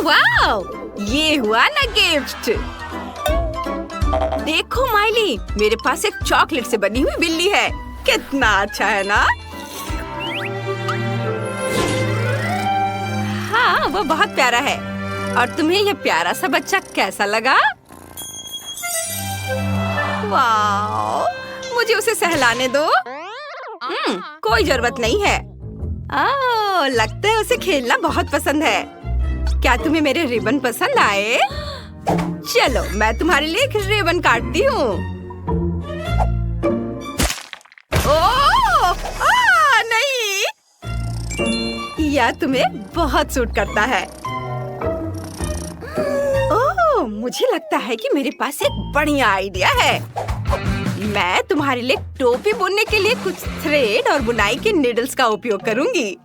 Wow, ये हुआ ना गिफ्ट। देखो माइली, मेरे पास एक चॉकलेट से बनी हुई बिल्ली है। कितना अच्छा है ना? हाँ, वो बहुत प्यारा है। और तुम्हें ये प्यारा सा बच्चा कैसा लगा? वाओ, मुझे उसे सहलाने दो। कोई जरूरत नहीं है। लगता है उसे खेलना बहुत पसंद है। क्या तुम्हें मेरे रिबन पसंद आए? चलो, मैं तुम्हारे लिए एक रिबन काटती हूँ। ओह, नहीं! यह तुम्हें बहुत सूट करता है। ओह, मुझे लगता है कि मेरे पास एक बढ़िया आइडिया है। मैं तुम्हारे लिए टोपी बुनने के लिए कुछ थ्रेड और बुनाई के नीडल्स का उपयोग करूंगी।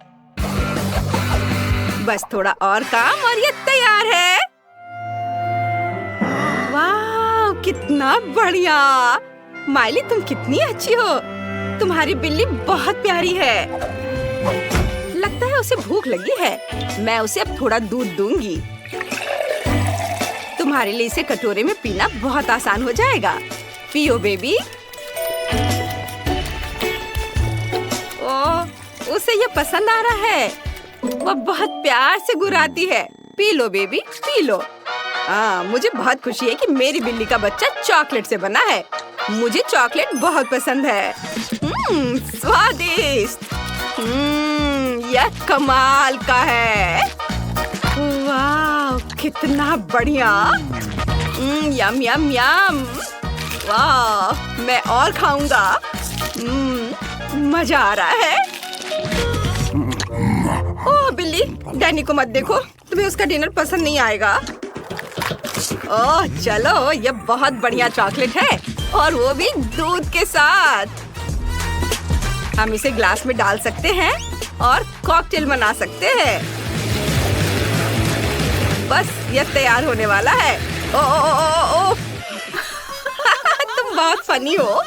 बस थोड़ा और काम और ये तैयार है। वाह, कितना बढ़िया! माइली, तुम कितनी अच्छी हो। तुम्हारी बिल्ली बहुत प्यारी है। लगता है उसे भूख लगी है। मैं उसे अब थोड़ा दूध दूंगी। तुम्हारे लिए इसे कटोरे में पीना बहुत आसान हो जाएगा। पियो बेबी। ओह, उसे ये पसंद आ रहा है। वो बहुत प्यार से गुर्राती है। P low baby, P low. मुझे बहुत खुशी है कि मेरी बिल्ली का बच्चा चॉकलेट से बना है। मुझे चॉकलेट बहुत पसंद है। स्वादिष्ट। यह कमाल का है। वाह, कितना बढ़िया। यम यम यम। वाह, मैं और खाऊंगा। मजा आ रहा है। ओह बिल्ली, डैनी को मत देखो, तुम्हें उसका डिनर पसंद नहीं आएगा। ओह चलो, ये बहुत बढ़िया चॉकलेट है और वो भी दूध के साथ। हम इसे ग्लास में डाल सकते हैं और कॉकटेल बना सकते हैं। बस ये तैयार होने वाला है। ओह तुम बहुत फनी हो।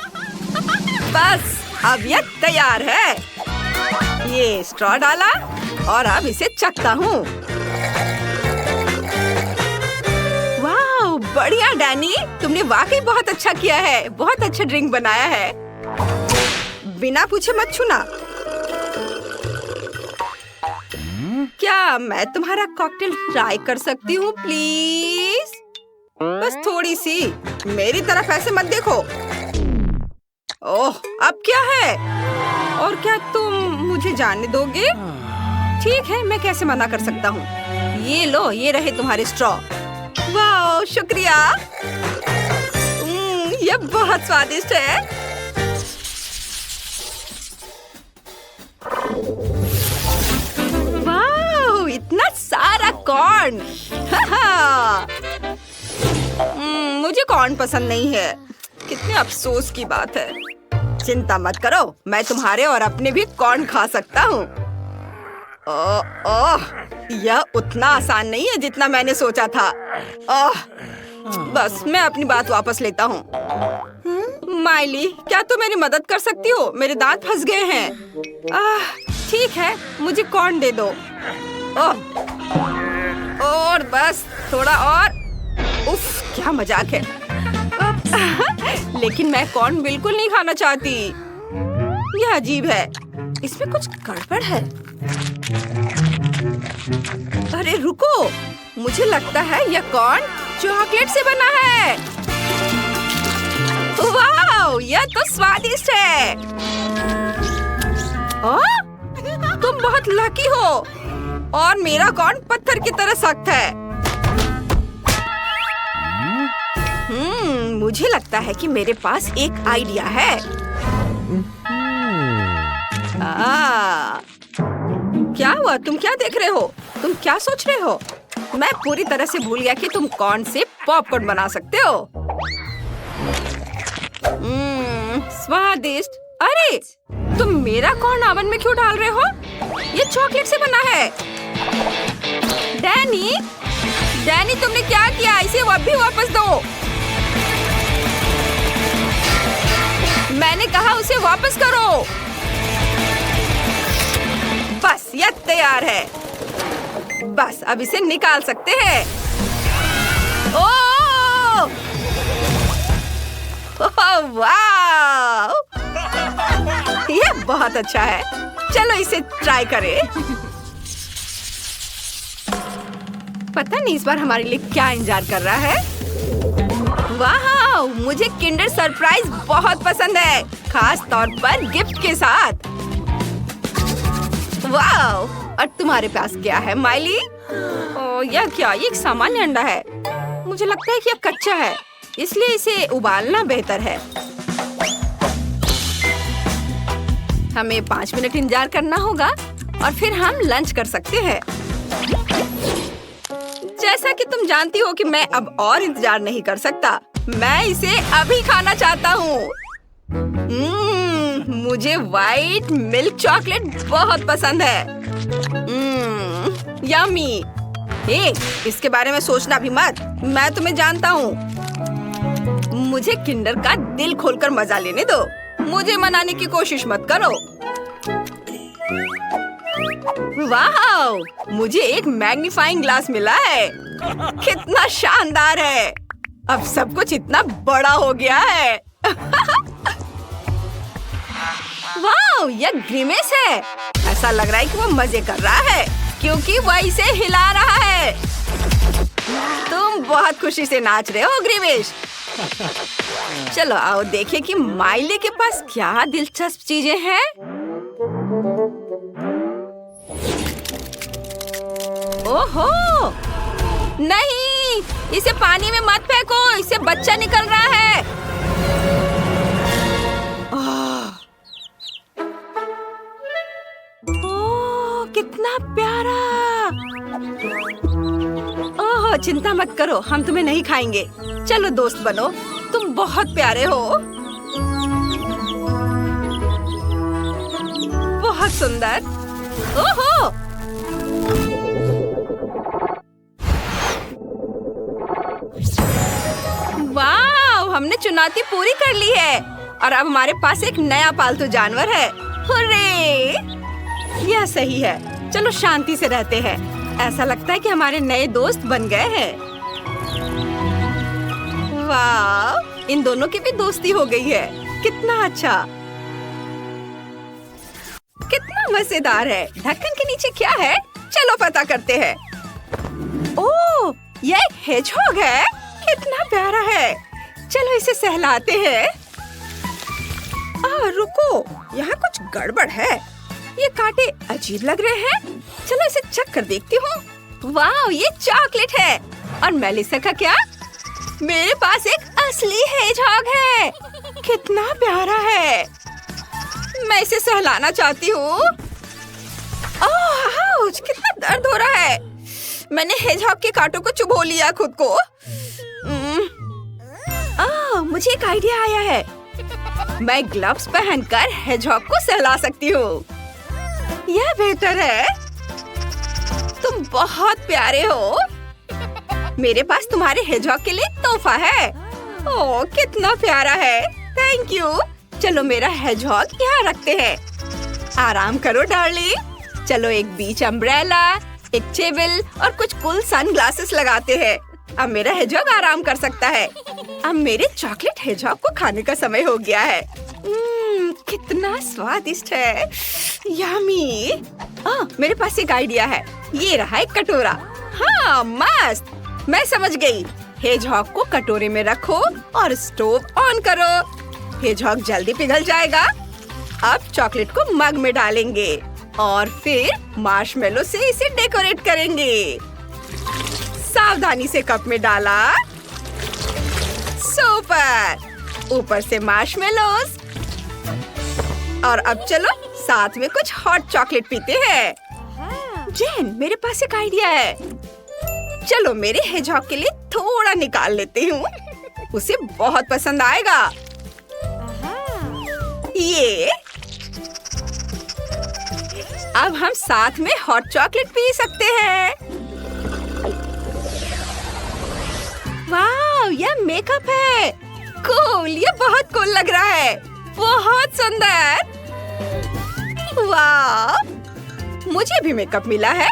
बस अब ये तैयार है। ये स्ट्रॉ डाला और अब इसे चखता हूँ। वाह, बढ़िया डैनी, तुमने वाकई बहुत अच्छा किया है। बहुत अच्छा ड्रिंक बनाया है। बिना पूछे मत छूना। क्या मैं तुम्हारा कॉकटेल ट्राई कर सकती हूँ प्लीज? बस थोड़ी सी। मेरी तरफ ऐसे मत देखो। ओह, अब क्या है? और क्या तुम मुझे जाने दोगे? ठीक है, मैं कैसे मना कर सकता हूँ। ये लो, ये रहे तुम्हारे स्ट्रॉ। वाह, शुक्रिया। ये बहुत स्वादिष्ट है। वाह, इतना सारा कॉर्न। मुझे कॉर्न पसंद नहीं है। कितने अफसोस की बात है। चिंता मत करो, मैं तुम्हारे और अपने भी कॉर्न खा सकता हूँ। यह उतना आसान नहीं है जितना मैंने सोचा था। बस मैं अपनी बात वापस लेता हूँ। माइली, क्या तुम मेरी मदद कर सकती हो? मेरे दांत फंस गए हैं। ठीक है, मुझे कॉर्न दे दो। और बस थोड़ा और। उफ, क्या मजाक है। लेकिन मैं कॉर्न बिल्कुल नहीं खाना चाहती। यह अजीब है। इसमें कुछ गड़बड़ है। अरे रुको, मुझे लगता है यह कॉर्न चॉकलेट से बना है। वाह, यह तो स्वादिष्ट है। तुम बहुत लकी हो। और मेरा कॉर्न पत्थर की तरह सख्त है। मुझे लगता है कि मेरे पास एक आइडिया है। क्या हुआ? तुम क्या देख रहे हो? तुम क्या सोच रहे हो? मैं पूरी तरह से भूल गया कि तुम कॉर्न से पॉपकॉर्न बना सकते हो। स्वादिष्ट। अरे, तुम मेरा कॉर्न ओवन में क्यों डाल रहे हो? ये चॉकलेट से बना है। डैनी, तुमने क्या किया? इसे अभी वापस दो। मैंने कहा उसे वापस करो। बस, यह तैयार है। बस अब इसे निकाल सकते हैं। ओह! वाह! ये बहुत अच्छा है। चलो इसे ट्राई करें। पता नहीं इस बार हमारे लिए क्या इंतजार कर रहा है। वाह! मुझे किंडर सरप्राइज बहुत पसंद है, खास तौर पर गिफ्ट के साथ। वाह! और तुम्हारे पास क्या है माइली? यह क्या? ये एक सामान्य अंडा है। मुझे लगता है कि यह कच्चा है, इसलिए इसे उबालना बेहतर है। हमें 5 मिनट इंतजार करना होगा और फिर हम लंच कर सकते हैं। जैसा कि तुम जानती हो कि मैं अब और इंतजार नहीं कर सकता। मैं इसे अभी खाना चाहता हूँ। मुझे व्हाइट मिल्क चॉकलेट बहुत पसंद है। यम्मी। इसके बारे में सोचना भी मत, मैं तुम्हें जानता हूँ। मुझे किंडर का दिल खोलकर मजा लेने दो। मुझे मनाने की कोशिश मत करो। वाह! मुझे एक मैग्नीफाइंग ग्लास मिला है। कितना शानदार है। अब सब कुछ इतना बड़ा हो गया है। वाह! यह ग्रिमेस है। ऐसा लग रहा है कि वो मजे कर रहा है क्योंकि वह इसे हिला रहा है। तुम बहुत खुशी से नाच रहे हो ग्रिमेश। चलो आओ देखें कि माइली के पास क्या दिलचस्प चीजें हैं। ओहो! नहीं, इसे पानी में मत फेंको, इससे बच्चा निकल रहा है। ओह, कितना प्यारा। ओह, चिंता मत करो, हम तुम्हें नहीं खाएंगे। चलो दोस्त बनो, तुम बहुत प्यारे हो। बहुत सुंदर। ओहो! वाह! हमने चुनौती पूरी कर ली है और अब हमारे पास एक नया पालतू जानवर है। हुर्रे! यह सही है। चलो शांति से रहते हैं। ऐसा लगता है कि हमारे नए दोस्त बन गए हैं। वाह! इन दोनों की भी दोस्ती हो गई है। कितना अच्छा। कितना मजेदार है। ढक्कन के नीचे क्या है? चलो पता करते हैं। ओह! यह एक हेजहॉग है। कितना प्यारा है। चलो इसे सहलाते हैं। रुको, यहाँ कुछ गड़बड़ है। ये कांटे अजीब लग रहे हैं। चलो इसे चख कर देखती हूँ। वाह! ये चॉकलेट है। और मेलिसा का क्या? मेरे पास एक असली हेजहॉग है। कितना प्यारा है। मैं इसे सहलाना चाहती हूँ। आउच! कितना दर्द हो रहा है। मैंने हेजहॉग के कांटों को चुभो लिया खुद को। मुझे एक आइडिया आया है। मैं ग्लव्स पहनकर हेजहॉग को सहला सकती हूँ। यह बेहतर है। तुम बहुत प्यारे हो। मेरे पास तुम्हारे हेजहॉग के लिए तोहफा है। ओह, कितना प्यारा है। Thank you. चलो मेरा हेजहॉग यहाँ रखते हैं। आराम करो डार्लिंग। चलो एक बीच अम्ब्रेला, एक टेबल और कुछ कूल सनग्लासेस लगाते हैं। अब मेरा हेजहॉग आराम कर सकता है। अब मेरे चॉकलेट हेजहॉग को खाने का समय हो गया है। कितना स्वादिष्ट है। यम्मी। मेरे पास एक आइडिया है। ये रहा एक कटोरा। हाँ, मस्त। मैं समझ गई। हेजहॉग को कटोरे में रखो और स्टोव ऑन करो। हेजहॉग जल्दी पिघल जाएगा। अब चॉकलेट को मग में डालेंगे और फिर मार्शमेलो से इसे डेकोरेट करेंगे। सावधानी से कप में डाला। सुपर। ऊपर से मार्शमेलोस। और अब चलो साथ में कुछ हॉट चॉकलेट पीते हैं। जेन, मेरे पास एक आइडिया है। चलो मेरे हेजहॉग के लिए थोड़ा निकाल लेती हूँ। उसे बहुत पसंद आएगा। ये अब हम साथ में हॉट चॉकलेट पी सकते हैं। वाह! यह मेकअप है। कूल। ये बहुत कूल लग रहा है। बहुत सुंदर। वाह! मुझे भी मेकअप मिला है।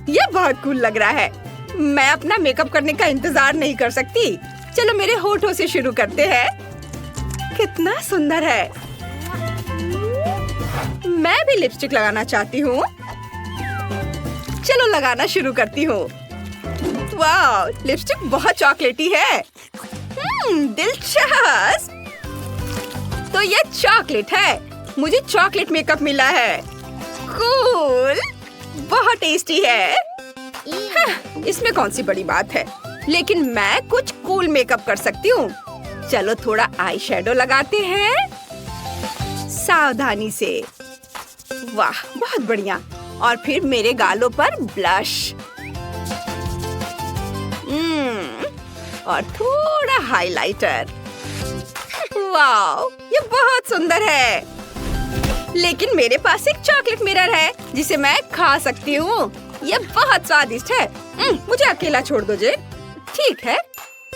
ये बहुत कूल लग रहा है। मैं अपना मेकअप करने का इंतजार नहीं कर सकती। चलो मेरे होठों से शुरू करते हैं। कितना सुंदर है। मैं भी लिपस्टिक लगाना चाहती हूँ। चलो लगाना शुरू करती हूँ। वाह, लिपस्टिक बहुत चॉकलेटी है। दिलचस्प। तो ये चॉकलेट है। मुझे चॉकलेट मेकअप मिला है। कूल, बहुत टेस्टी है। हाँ, इसमें कौन सी बड़ी बात है, लेकिन मैं कुछ कूल मेकअप कर सकती हूँ। चलो थोड़ा आई शेडो लगाते हैं सावधानी से। वाह, बहुत बढ़िया। और फिर मेरे गालों पर ब्लश। और थोड़ा हाइलाइटर। वाह, ये बहुत सुंदर है। लेकिन मेरे पास एक चॉकलेट मिरर है जिसे मैं खा सकती हूँ। ये बहुत स्वादिष्ट है। मुझे अकेला छोड़ दो जे। ठीक है,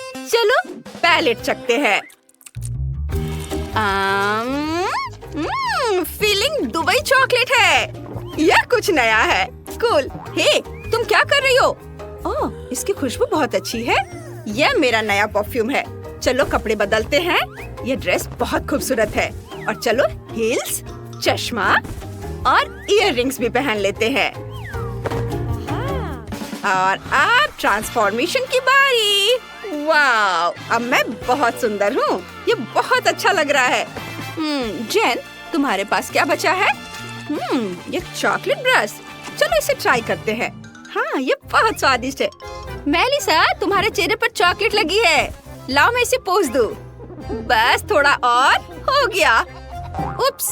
चलो पैलेट चखते हैं। फीलिंग दुबई चॉकलेट है। यह कुछ नया है। कूल। हे, तुम क्या कर रही हो? ओह, इसकी खुशबू बहुत अच्छी है। यह मेरा नया परफ्यूम है। चलो कपड़े बदलते हैं। यह ड्रेस बहुत खूबसूरत है। और चलो हील्स, चश्मा और इयररिंग्स भी पहन लेते हैं। और अब ट्रांसफॉर्मेशन की बारी। वाह, अब मैं बहुत सुंदर हूँ। ये बहुत अच्छा लग रहा है। जेन, तुम्हारे पास क्या बचा है? ये चॉकलेट ब्रश। चलो इसे ट्राई करते हैं। हाँ, ये बहुत स्वादिष्ट है। मेलिसा, तुम्हारे चेहरे पर चॉकलेट लगी है। लाओ मैं इसे पोंछ दूं। बस थोड़ा और हो गया। उप्स,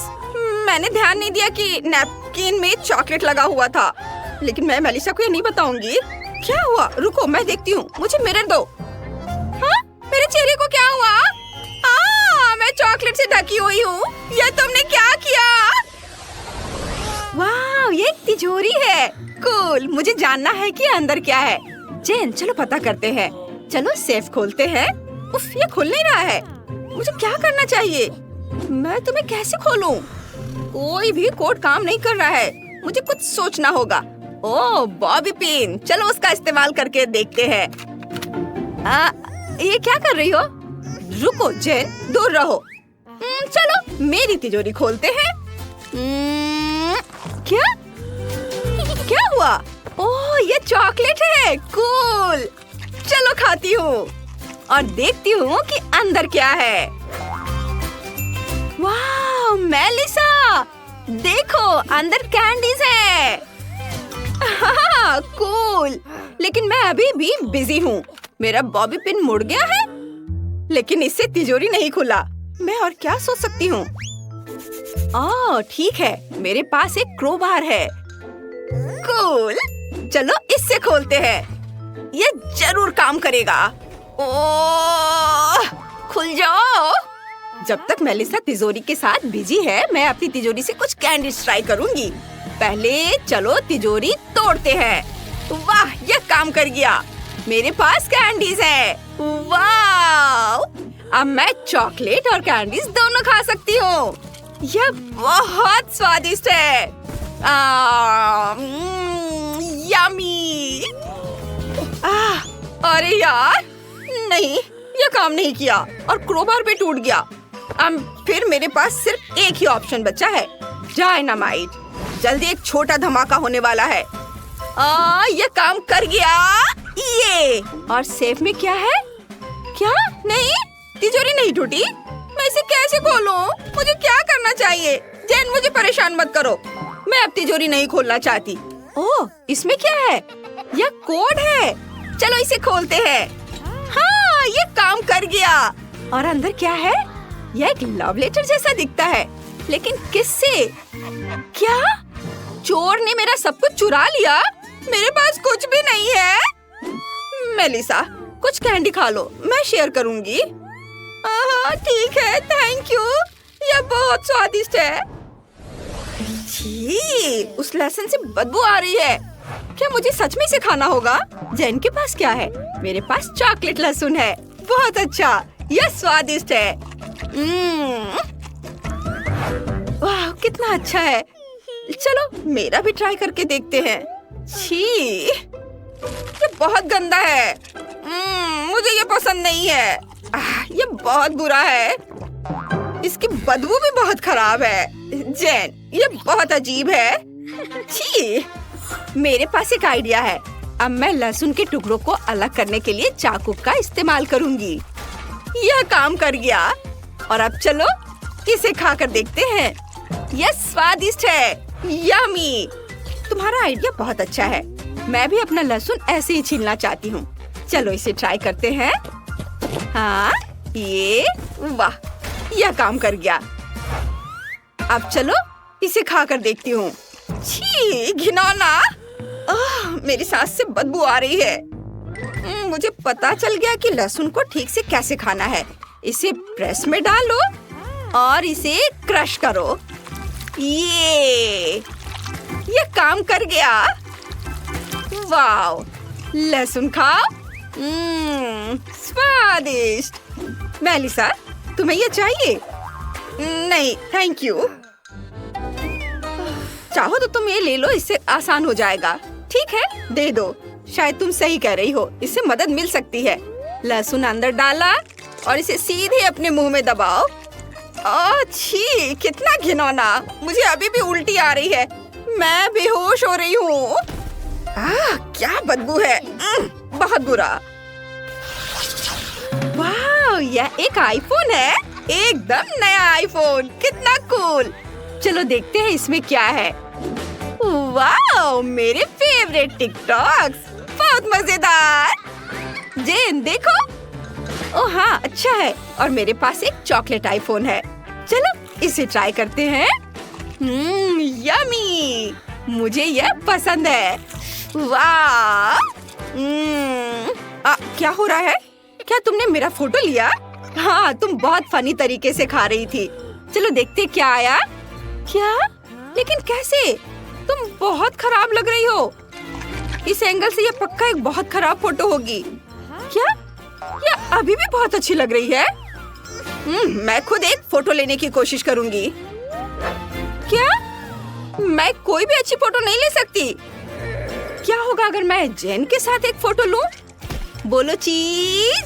मैंने ध्यान नहीं दिया कि नैपकिन में चॉकलेट लगा हुआ था। लेकिन मैं मेलिसा को ये नहीं बताऊंगी। क्या हुआ? रुको, मैं देखती हूँ। मुझे मिरर दो। हाँ, मेरे चेहरे को क्या हुआ? मैं चॉकलेट से ढकी हुई हूँ। ये तुमने क्या किया? वाह, ये एक तिजोरी है। कूल, मुझे जानना है कि अंदर क्या है। जेन, चलो पता करते हैं। चलो सेफ खोलते हैं। उफ, ये खुल नहीं रहा है। मुझे क्या करना चाहिए? मैं तुम्हें कैसे खोलूं? कोई भी कोड काम नहीं कर रहा है। मुझे कुछ सोचना होगा। ओह, बॉबी पिन। चलो उसका इस्तेमाल करके देखते हैं। ये क्या कर रही हो? रुको जेन, दूर रहो। चलो मेरी तिजोरी खोलते हैं। क्या? क्या हुआ? ओह, ये चॉकलेट है। कूल, चलो खाती हूँ और देखती हूँ कि अंदर क्या है। वाह, मेलिसा, देखो अंदर कैंडीज है। हाँ, कूल। लेकिन मैं अभी भी बिजी हूँ। मेरा बॉबी पिन मुड़ गया है, लेकिन इससे तिजोरी नहीं खुला। मैं और क्या सोच सकती हूँ? ओह, ठीक है, मेरे पास एक क्रोबार है। कूल, चलो इससे खोलते हैं। ये जरूर काम करेगा। ओह, खुल जाओ। जब तक मेलिसा तिजोरी के साथ बिजी है, मैं अपनी तिजोरी से कुछ कैंडीज ट्राई करूंगी। पहले चलो तिजोरी तोड़ते हैं। वाह, ये काम कर गया। मेरे पास कैंडीज है। वाह, अब मैं चॉकलेट और कैंडीज दोनों खा सकती हूँ। यह बहुत स्वादिष्ट है। यम्मी। अरे यार, नहीं, ये काम नहीं किया और क्रोबार भी टूट गया। अब फिर मेरे पास सिर्फ एक ही ऑप्शन बचा है, डायनामाइट। जल्दी एक छोटा धमाका होने वाला है। ये काम कर गया। ये और सेफ में क्या है? क्या? नहीं, तिजोरी नहीं टूटी। मैं इसे कैसे खोलूं? मुझे क्या करना चाहिए? जेन, मुझे परेशान मत करो। मैं अब तिजोरी नहीं खोलना चाहती। ओह, इसमें क्या है? यह कोड है। चलो इसे खोलते हैं। हाँ, ये काम कर गया। और अंदर क्या है? यह एक लव लेटर जैसा दिखता है, लेकिन किससे? क्या? चोर ने मेरा सब कुछ चुरा लिया? मेरे पास कुछ भी नहीं है। मेलिसा, कुछ कैंडी खा लो, मैं शेयर करूंगी। ठीक है, थैंक यू। यह बहुत स्वादिष्ट है। छी, उस लहसुन से बदबू आ रही है। क्या मुझे सच में इसे खाना होगा? जेन के पास क्या है? मेरे पास चॉकलेट लहसुन है। बहुत अच्छा, यह स्वादिष्ट है। वाह, कितना अच्छा है। चलो मेरा भी ट्राई करके देखते हैं। छी, ये बहुत गंदा है। मुझे ये पसंद नहीं है। ये बहुत बुरा है। इसकी बदबू भी बहुत खराब है। जेन, ये बहुत अजीब है। छी, मेरे पास एक आइडिया है। अब मैं लहसुन के टुकड़ों को अलग करने के लिए चाकू का इस्तेमाल करूंगी। यह काम कर गया। और अब चलो इसे खाकर देखते हैं। यह स्वादिष्ट है, यम्मी। तुम्हारा आइडिया बहुत अच्छा है। मैं भी अपना लहसुन ऐसे ही छीलना चाहती हूँ। चलो इसे ट्राई करते हैं। हाँ, ये वाह, यह काम कर गया। अब चलो इसे खाकर देखती हूँ। छी, घिनौना। मेरी सांस से बदबू आ रही है। मुझे पता चल गया कि लहसुन को ठीक से कैसे खाना है। इसे प्रेस में डालो और इसे क्रश करो। ये काम कर गया। वाव, लहसुन खाओ। स्वादिष्ट। मेलिसा, तुम्हें ये चाहिए? नहीं, थैंक यू। चाहो तो तुम ये ले लो, इससे आसान हो जाएगा। ठीक है, दे दो। शायद तुम सही कह रही हो, इससे मदद मिल सकती है। लहसुन अंदर डाला और इसे सीधे अपने मुंह में दबाओ। छी, कितना घिनौना। मुझे अभी भी उल्टी आ रही है। मैं बेहोश हो रही हूँ। क्या बदबू है। बहुत बुरा। वाह, यह एक आईफोन है। एकदम नया आईफोन। कितना कूल। चलो देखते हैं इसमें क्या है। वाह, मेरे फेवरेट टिकटॉक्स। बहुत मजेदार। जेन, देखो। ओह हाँ, अच्छा है। और मेरे पास एक चॉकलेट आईफोन है। चलो इसे ट्राई करते हैं। यम्मी। मुझे यह पसंद है। वाह। क्या हो रहा है? क्या तुमने मेरा फोटो लिया? हाँ, तुम बहुत फनी तरीके से खा रही थी। चलो देखते क्या आया। क्या? लेकिन कैसे? तुम बहुत खराब लग रही हो। इस एंगल से ये पक्का एक बहुत खराब फोटो होगी। क्या? ये अभी भी बहुत अच्छी लग रही है। मैं खुद एक फोटो लेने की कोशिश करूंगी। क्या? मैं कोई भी अच्छी फोटो नहीं ले सकती। क्या होगा अगर मैं जेन के साथ एक फोटो लूं? बोलो चीज।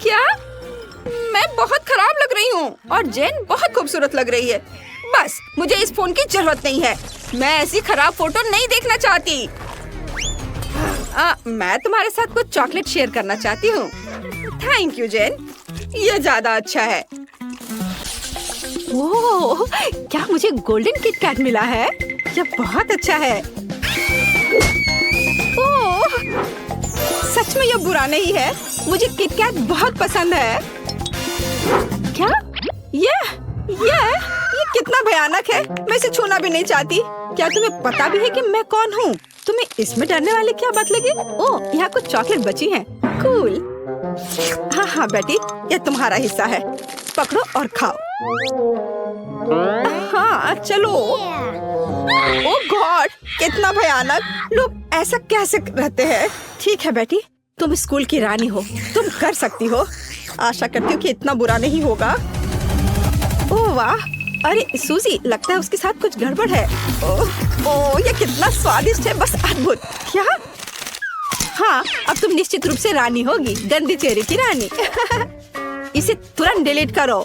क्या? मैं बहुत खराब लग रही हूँ और जेन बहुत खूबसूरत लग रही है। बस, मुझे इस फोन की जरूरत नहीं है। मैं ऐसी खराब फोटो नहीं देखना चाहती। मैं तुम्हारे साथ कुछ चॉकलेट शेयर करना चाहती हूँ। थैंक यू जेन, ये ज्यादा अच्छा है। ओह, क्या मुझे गोल्डन किट कैट मिला है? यह बहुत अच्छा है। ओह, सच में यह बुरा नहीं है। मुझे किट कैट बहुत पसंद है। क्या? ये कितना भयानक है। मैं इसे छूना भी नहीं चाहती। क्या तुम्हें पता भी है कि मैं कौन हूँ? तुम्हें इसमें डरने वाली क्या बात लगी? ओह, यहाँ कुछ चॉकलेट बची हैं। कूल। हाँ बेटी, ये तुम्हारा हिस्सा है। पकड़ो और खाओ। हाँ चलो। ओह गॉड, कितना भयानक। लोग ऐसा कैसे रहते हैं? ठीक है बेटी, तुम स्कूल की रानी हो। तुम कर सकती हो। आशा करती हूँ कि इतना बुरा नहीं होगा। ओह वाह, अरे सूजी, लगता है उसके साथ कुछ गड़बड़ है। ओह, ये कितना स्वादिष्ट है। बस अद्भुत। क्या? हाँ, अब तुम निश्चित रूप से रानी होगी, गंदी चेहरे की रानी। इसे तुरंत डिलीट करो।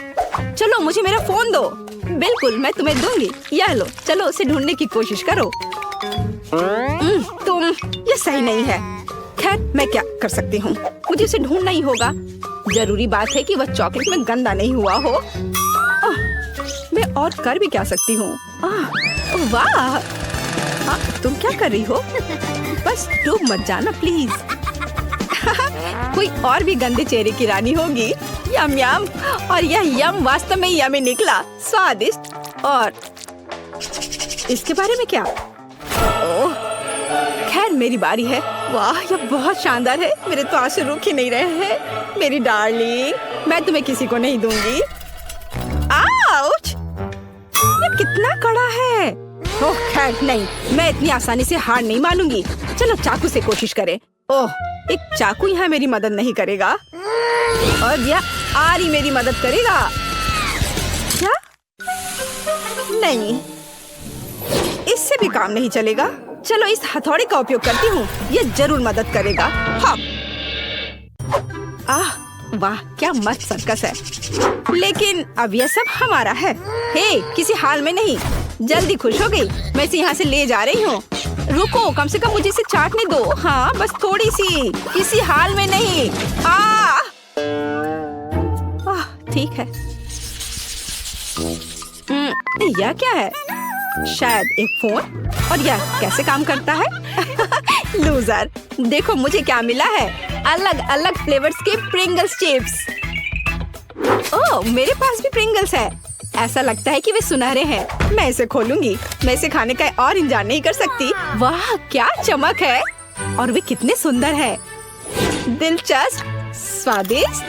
चलो मुझे मेरा फोन दो। बिल्कुल, मैं तुम्हें दूंगी। यह लो, चलो उसे ढूंढने की कोशिश करो। तुम, ये सही नहीं है। खैर, मैं क्या कर सकती हूँ? मुझे उसे ढूंढना ही होगा। जरूरी बात है कि वह चॉकलेट में गंदा नहीं हुआ हो। मैं और कर भी क्या सकती हूँ? वाह, तुम क्या कर रही हो? बस डूब मत जाना प्लीज। कोई और भी गंदे चेहरे की रानी होगी। यम यम। और यह यम वास्तव में यमी निकला। स्वादिष्ट। और इसके बारे में क्या? ओह, खैर मेरी बारी है। वाह, यह बहुत शानदार है। मेरे तो आंसू रुक ही नहीं रहे हैं। मेरी डार्लिंग, मैं तुम्हें किसी को नहीं दूंगी। आउच! ये कितना कड़ा है। ओह खैर नहीं, मैं इतनी आसानी से हार नहीं मानूंगी। चलो चाकू से कोशिश करें। ओह, एक चाकू यहाँ मेरी मदद नहीं करेगा और यह आरी मेरी मदद करेगा। क्या? नहीं, इससे भी काम नहीं चलेगा। चलो इस हथौड़े का उपयोग करती हूँ, ये जरूर मदद करेगा। हाँ। वाह क्या मस्त सर्कस है। लेकिन अब यह सब हमारा है। हे, किसी हाल में नहीं। जल्दी खुश हो गई। मैं इसे यहाँ से ले जा रही हूँ। रुको, कम से कम मुझे इसे चाटने दो। हाँ, बस थोड़ी सी, किसी हाल में नहीं। ठीक है। यह क्या है? शायद एक फोन। और यह कैसे काम करता है? लूजर, देखो मुझे क्या मिला है। अलग अलग फ्लेवर्स के प्रिंगल्स चिप्स। ओह, मेरे पास भी प्रिंगल्स है। ऐसा लगता है कि वे सुनहरे हैं। मैं इसे खोलूंगी। मैं इसे खाने का और इंतजार नहीं कर सकती। वाह क्या चमक है, और वे कितने सुंदर है। दिलचस्प, स्वादिष्ट।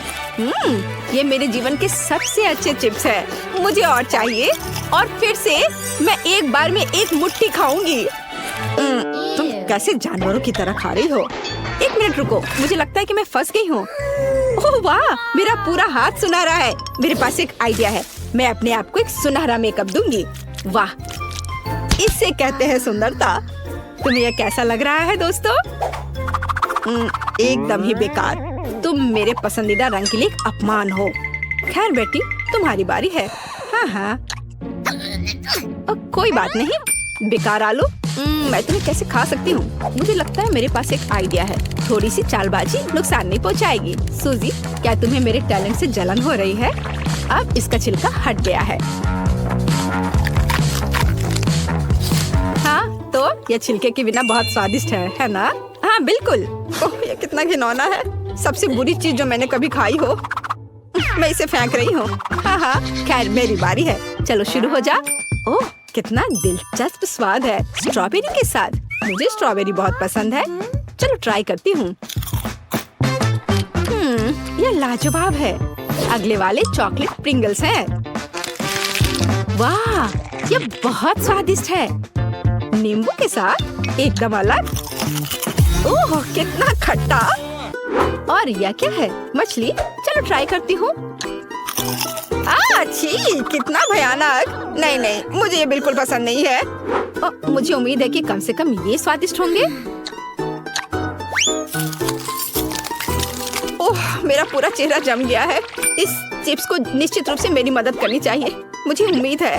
ये मेरे जीवन के सबसे अच्छे चिप्स है। मुझे और चाहिए, और फिर से मैं एक बार में एक मुट्ठी खाऊंगी। तुम कैसे जानवरों की तरह खा रही हो? एक मिनट रुको, मुझे लगता है कि मैं फंस गई हूँ। ओह वाह, मेरा पूरा हाथ सुनहरा है। मेरे पास एक आइडिया है। मैं अपने आप को एक सुनहरा मेकअप दूंगी। वाह, इससे कहते हैं सुंदरता। तुम्हें यह कैसा लग रहा है दोस्तों? एकदम ही बेकार। तुम मेरे पसंदीदा रंग के लिए एक अपमान हो। खैर बेटी, तुम्हारी बारी है। हाँ। कोई बात नहीं। बेकार आलू, मैं तुम्हें कैसे खा सकती हूँ? मुझे लगता है मेरे पास एक आइडिया है। थोड़ी सी चालबाजी नुकसान नहीं पहुँचाएगी। सूजी, क्या तुम्हें मेरे टैलेंट से जलन हो रही है? अब इसका छिलका हट गया है। हाँ, तो यह छिलके के बिना बहुत स्वादिष्ट है ना? हाँ बिल्कुल। ओह, यह कितना घिनौना है। सबसे बुरी चीज जो मैंने कभी खाई हो। मैं इसे फेंक रही हूँ। हाँ, खैर मेरी बारी है। चलो शुरू हो जा। ओह, कितना दिलचस्प स्वाद है स्ट्रॉबेरी के साथ। मुझे स्ट्रॉबेरी बहुत पसंद है। चलो ट्राई करती हूँ। यह लाजवाब है। अगले वाले चॉकलेट प्रिंगल्स हैं। वाह, यह बहुत स्वादिष्ट है। नींबू के साथ एकदम अलग। ओह, कितना खट्टा। और यह क्या है? मछली। चलो ट्राई करती हूँ। छी, कितना भयानक। नहीं, मुझे ये बिल्कुल पसंद नहीं है। मुझे उम्मीद है कि कम से कम ये स्वादिष्ट होंगे। ओह, मेरा पूरा चेहरा जम गया है। इस चिप्स को निश्चित रूप से मेरी मदद करनी चाहिए। मुझे उम्मीद है।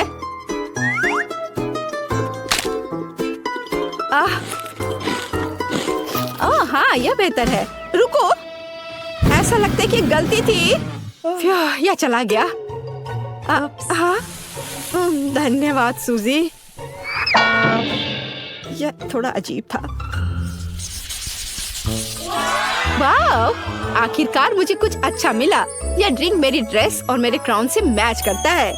हाँ, यह बेहतर है। रुको, ऐसा लगता है कि गलती थी। यह चला गया। हाँ, धन्यवाद सूजी। यह थोड़ा अजीब था। वाह, आखिरकार मुझे कुछ अच्छा मिला। यह ड्रिंक मेरी ड्रेस और मेरे क्राउन से मैच करता है।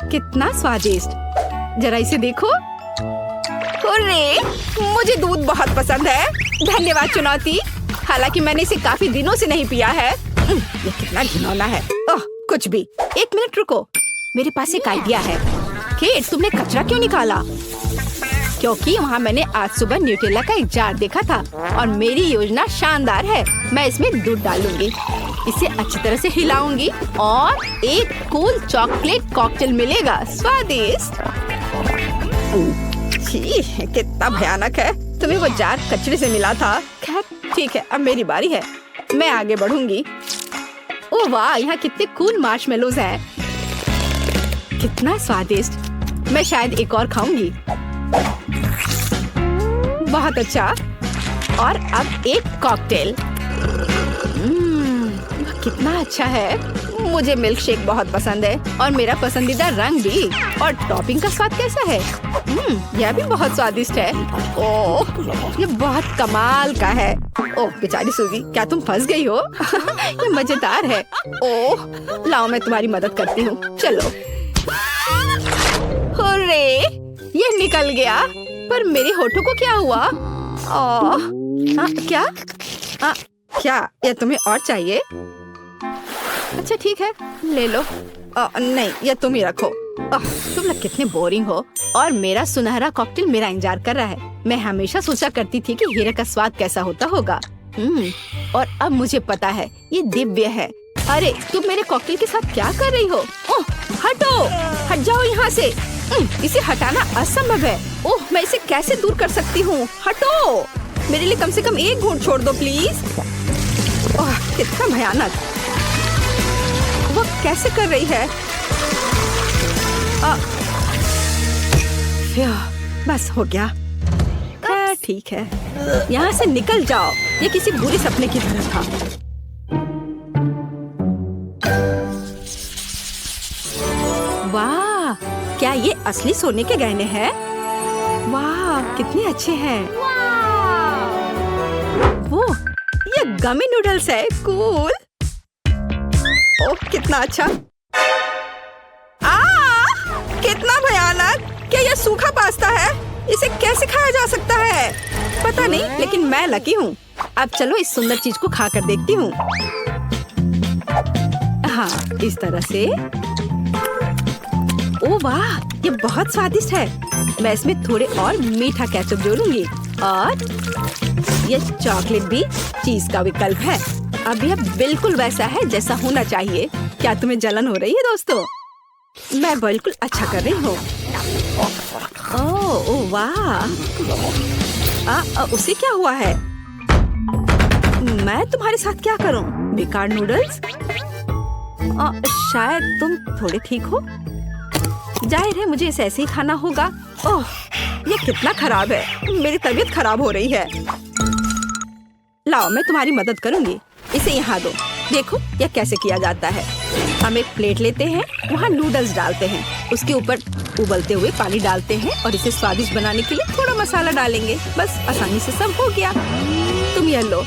कितना स्वादिष्ट। जरा इसे देखो। अरे, मुझे दूध बहुत पसंद है। धन्यवाद चुनौती। हालांकि मैंने इसे काफी दिनों से नहीं पिया है। ये कितना घिनौना है। ओह, कुछ भी। एक मिनट रुको, मेरे पास एक आइडिया है। केट, तुमने कचरा क्यों निकाला? क्योंकि वहाँ मैंने आज सुबह न्यूटेला का एक जार देखा था, और मेरी योजना शानदार है। मैं इसमें दूध डालूंगी, इसे अच्छी तरह से हिलाऊंगी, और एक कूल चॉकलेट कॉकटेल मिलेगा। स्वादिष्ट। कितना भयानक है। तुम्हें वो जार कचरे से मिला था। खैर ठीक है, अब मेरी बारी है। मैं आगे बढ़ूंगी। ओह वाह, यहाँ कितने कूल मार्शमेलोज हैं। कितना स्वादिष्ट। मैं शायद एक और खाऊंगी। बहुत अच्छा। और अब एक कॉकटेल। कितना अच्छा है। मुझे मिल्क शेक बहुत पसंद है, और मेरा पसंदीदा रंग भी। और टॉपिंग का स्वाद कैसा है? यह भी बहुत स्वादिष्ट है। ओह, ये बहुत कमाल का है। ओह बेचारी सूजी, क्या तुम फंस गई हो? ये मजेदार है। ओह, लाओ मैं तुम्हारी मदद करती हूँ। चलो। अरे, ये निकल गया। पर मेरे होठों को क्या हुआ? क्या? क्या यह तुम्हें और चाहिए? अच्छा ठीक है, ले लो। नहीं, यह तुम ही रखो। तुम लोग कितने बोरिंग हो। और मेरा सुनहरा कॉकटेल मेरा इंतजार कर रहा है। मैं हमेशा सोचा करती थी कि हीरे का स्वाद कैसा होता होगा। और अब मुझे पता है, ये दिव्य है। अरे, तुम मेरे कॉकटेल के साथ क्या कर रही हो? ओह, हटो, हट जाओ यहाँ से। इसे हटाना असंभव है। ओह, मैं इसे कैसे दूर कर सकती हूँ? हटो! मेरे लिए कम से कम एक घूंट छोड़ दो प्लीज। ओह, कितना भयानक! वो कैसे कर रही है? बस हो गया। ठीक है, यहाँ से निकल जाओ। ये किसी बुरे सपने की तरह था। वाह, क्या ये असली सोने के गहने हैं? वाह, कितने अच्छे हैं। वो ये गमी नूडल्स है। कूल। ओह, कितना अच्छा। कितना भयानक! क्या यह सूखा पास्ता है? इसे कैसे खाया जा सकता है? पता नहीं, लेकिन मैं लकी हूँ। अब चलो इस सुंदर चीज को खा कर देखती हूँ। हाँ, इस तरह से। ओह वाह, ये बहुत स्वादिष्ट है। मैं इसमें थोड़े और मीठा केचप जोड़ूंगी और ये चॉकलेट भी चीज का विकल्प है। अब यह बिल्कुल वैसा है जैसा होना चाहिए। क्या तुम्हें जलन हो रही है दोस्तों? मैं बिल्कुल अच्छा कर रही हूँ। ओह वाह! उसे क्या हुआ है? मैं तुम्हारे साथ क्या करूं? बेकार नूडल्स? शायद तुम थोड़े ठीक हो। जाहिर है मुझे इसे ऐसे ही खाना होगा। ओह, ये कितना खराब है। मेरी तबीयत खराब हो रही है। लाओ, मैं तुम्हारी मदद करूंगी। इसे यहाँ दो। देखो यह कैसे किया जाता है। हम एक प्लेट लेते हैं, वहाँ नूडल्स डालते हैं, उसके ऊपर उबलते हुए पानी डालते हैं और इसे स्वादिष्ट बनाने के लिए थोड़ा मसाला डालेंगे। बस आसानी से सब हो गया। तुम यह लो।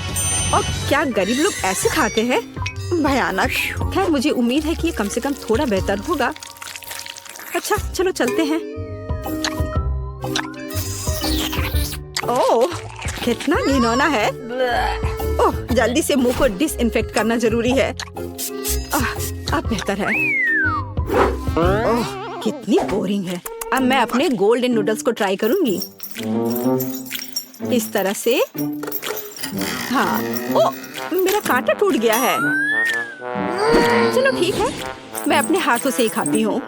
और क्या गरीब लोग ऐसे खाते हैं? भयानक। खैर, मुझे उम्मीद है कि ये कम से कम थोड़ा बेहतर होगा। अच्छा, चलो चलते हैं। ओह, कितना घिनौना है। ओह, जल्दी से मुंह को डिसइंफेक्ट करना जरूरी है। अब बेहतर है। ओह, कितनी बोरिंग है। अब मैं अपने गोल्डन नूडल्स को ट्राई करूंगी। इस तरह से। हाँ, ओह, मेरा कांटा टूट गया है। चलो ठीक है, मैं अपने हाथों से ही खाती हूँ।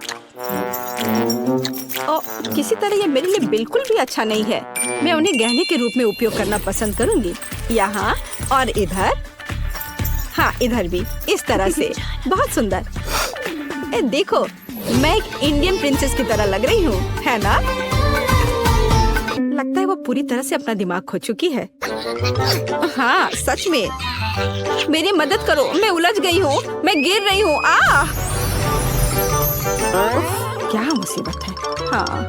किसी तरह ये मेरे लिए बिल्कुल भी अच्छा नहीं है। मैं उन्हें गहने के रूप में उपयोग करना पसंद करूंगी। यहाँ और इधर। हाँ, इधर भी इस तरह से। बहुत सुंदर। देखो, मैं एक इंडियन प्रिंसेस की तरह लग रही हूँ, है ना? लगता है वो पूरी तरह से अपना दिमाग खो चुकी है। हाँ, सच में। मेरी मदद करो, मैं उलझ गई हूँ, मैं गिर रही हूँ। क्या मुसीबत है। हाँ,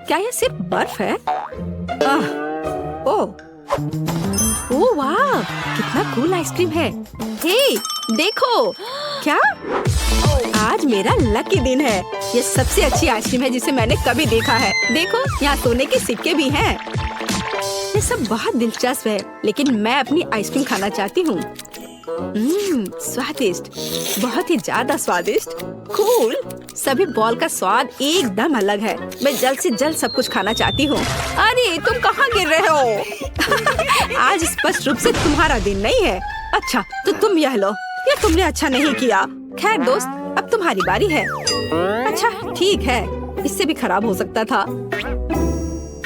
क्या ये सिर्फ बर्फ है? ओह वाह, कितना कूल आइसक्रीम है। हे, देखो। क्या? आज मेरा लकी दिन है। ये सबसे अच्छी आइसक्रीम है जिसे मैंने कभी देखा है। देखो, यहाँ सोने के सिक्के भी हैं। ये सब बहुत दिलचस्प है, लेकिन मैं अपनी आइसक्रीम खाना चाहती हूँ। स्वादिष्ट, बहुत ही ज्यादा स्वादिष्ट। कूल। सभी बॉल का स्वाद एकदम अलग है। मैं जल्द से जल्द सब कुछ खाना चाहती हूँ। अरे, तुम कहाँ गिर रहे हो? आज स्पष्ट रूप से तुम्हारा दिन नहीं है। अच्छा, तो तुम यह लो। ये तुमने अच्छा नहीं किया। खैर दोस्त, अब तुम्हारी बारी है। अच्छा, ठीक है। इससे भी खराब हो सकता था।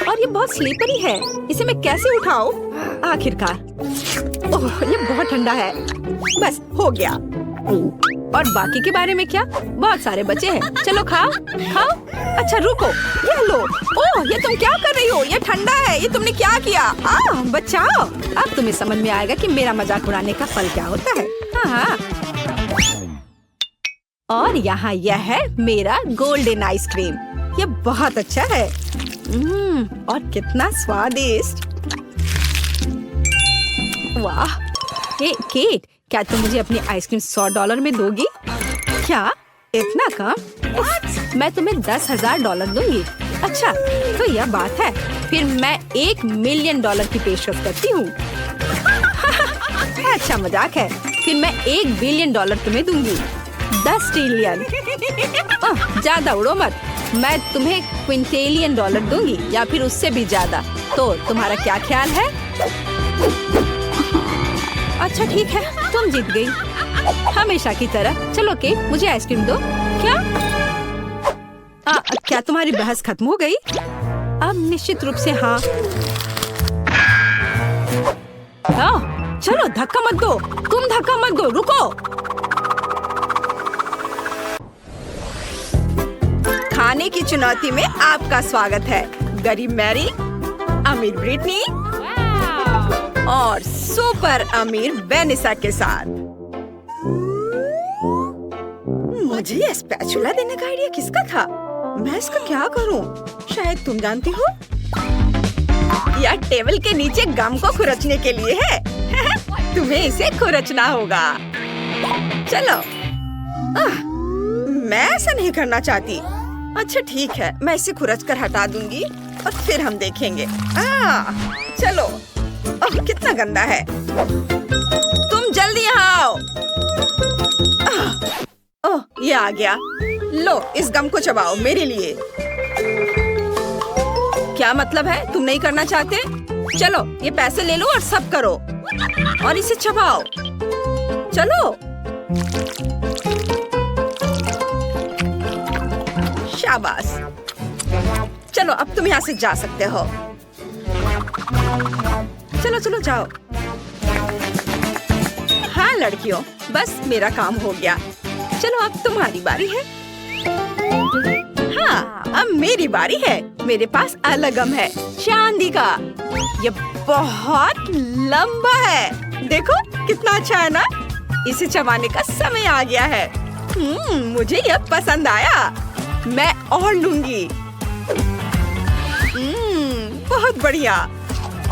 और ये बहुत स्लीपरी है। इसे मैं कैसे उठाऊं? आखिरकार। ओह, ये बहुत ठंडा है। बस हो गया। और बाकी के बारे में क्या? बहुत सारे बचे हैं। चलो खाओ, खाओ। अच्छा रुको, ये लो। ओह, ये तुम क्या कर रही हो? ये ठंडा है। ये तुमने क्या किया? बचाओ। अब तुम्हें समझ में आएगा कि मेरा मजाक उड़ाने का फल क्या होता है। हाँ। और यहाँ यह है मेरा गोल्डन आइसक्रीम। ये बहुत अच्छा है। और कितना स्वादिष्ट। वाह। हे केट, क्या तुम मुझे अपनी आइसक्रीम $100 में दोगी? क्या? इतना कम? मैं तुम्हें $10,000 दूंगी। अच्छा, तो यह बात है। फिर मैं $1 मिलियन की पेशकश करती हूँ। अच्छा मजाक है। फिर मैं $1 बिलियन तुम्हें दूंगी। 10 ट्रिलियन। ज्यादा उड़ो मत। मैं तुम्हें क्विंटेलियन डॉलर दूंगी या फिर उससे भी ज्यादा। तो तुम्हारा क्या ख्याल है? अच्छा ठीक है, तुम जीत गई। हमेशा की तरह। चलो केक, मुझे आइसक्रीम दो। क्या क्या तुम्हारी बहस खत्म हो गई? अब निश्चित रूप से हाँ। चलो धक्का मत दो, तुम धक्का मत दो, रुको। खाने की चुनौती में आपका स्वागत है। गरीब मैरी, अमीर ब्रिटनी और सुपर अमीर वेनिसा के साथ। मुझे ये स्पैचुला देने का आइडिया किसका था? मैं इसका क्या करूं? शायद तुम जानती हो। यह टेबल के नीचे गम को खुरचने के लिए है। तुम्हें इसे खुरचना होगा। चलो। मैं ऐसा नहीं करना चाहती। अच्छा ठीक है, मैं इसे खुरच कर हटा दूंगी और फिर हम देखेंगे। चलो। ओह कितना गंदा है। तुम जल्दी यहाँ आओ। ओह ये आ गया। लो इस गम को चबाओ मेरे लिए। क्या मतलब है? तुम नहीं करना चाहते? चलो ये पैसे ले लो और सब करो और इसे चबाओ। चलो। शाबाश। चलो अब तुम यहाँ से जा सकते हो। चलो चलो जाओ। हाँ लड़कियों, बस मेरा काम हो गया। चलो अब तुम्हारी बारी है। हाँ अब मेरी बारी है। मेरे पास अलग गम है, चांदी का। ये बहुत लंबा है। देखो कितना अच्छा है ना? इसे चबाने का समय आ गया है। मुझे यह पसंद आया। मैं और लूंगी। बहुत बढ़िया।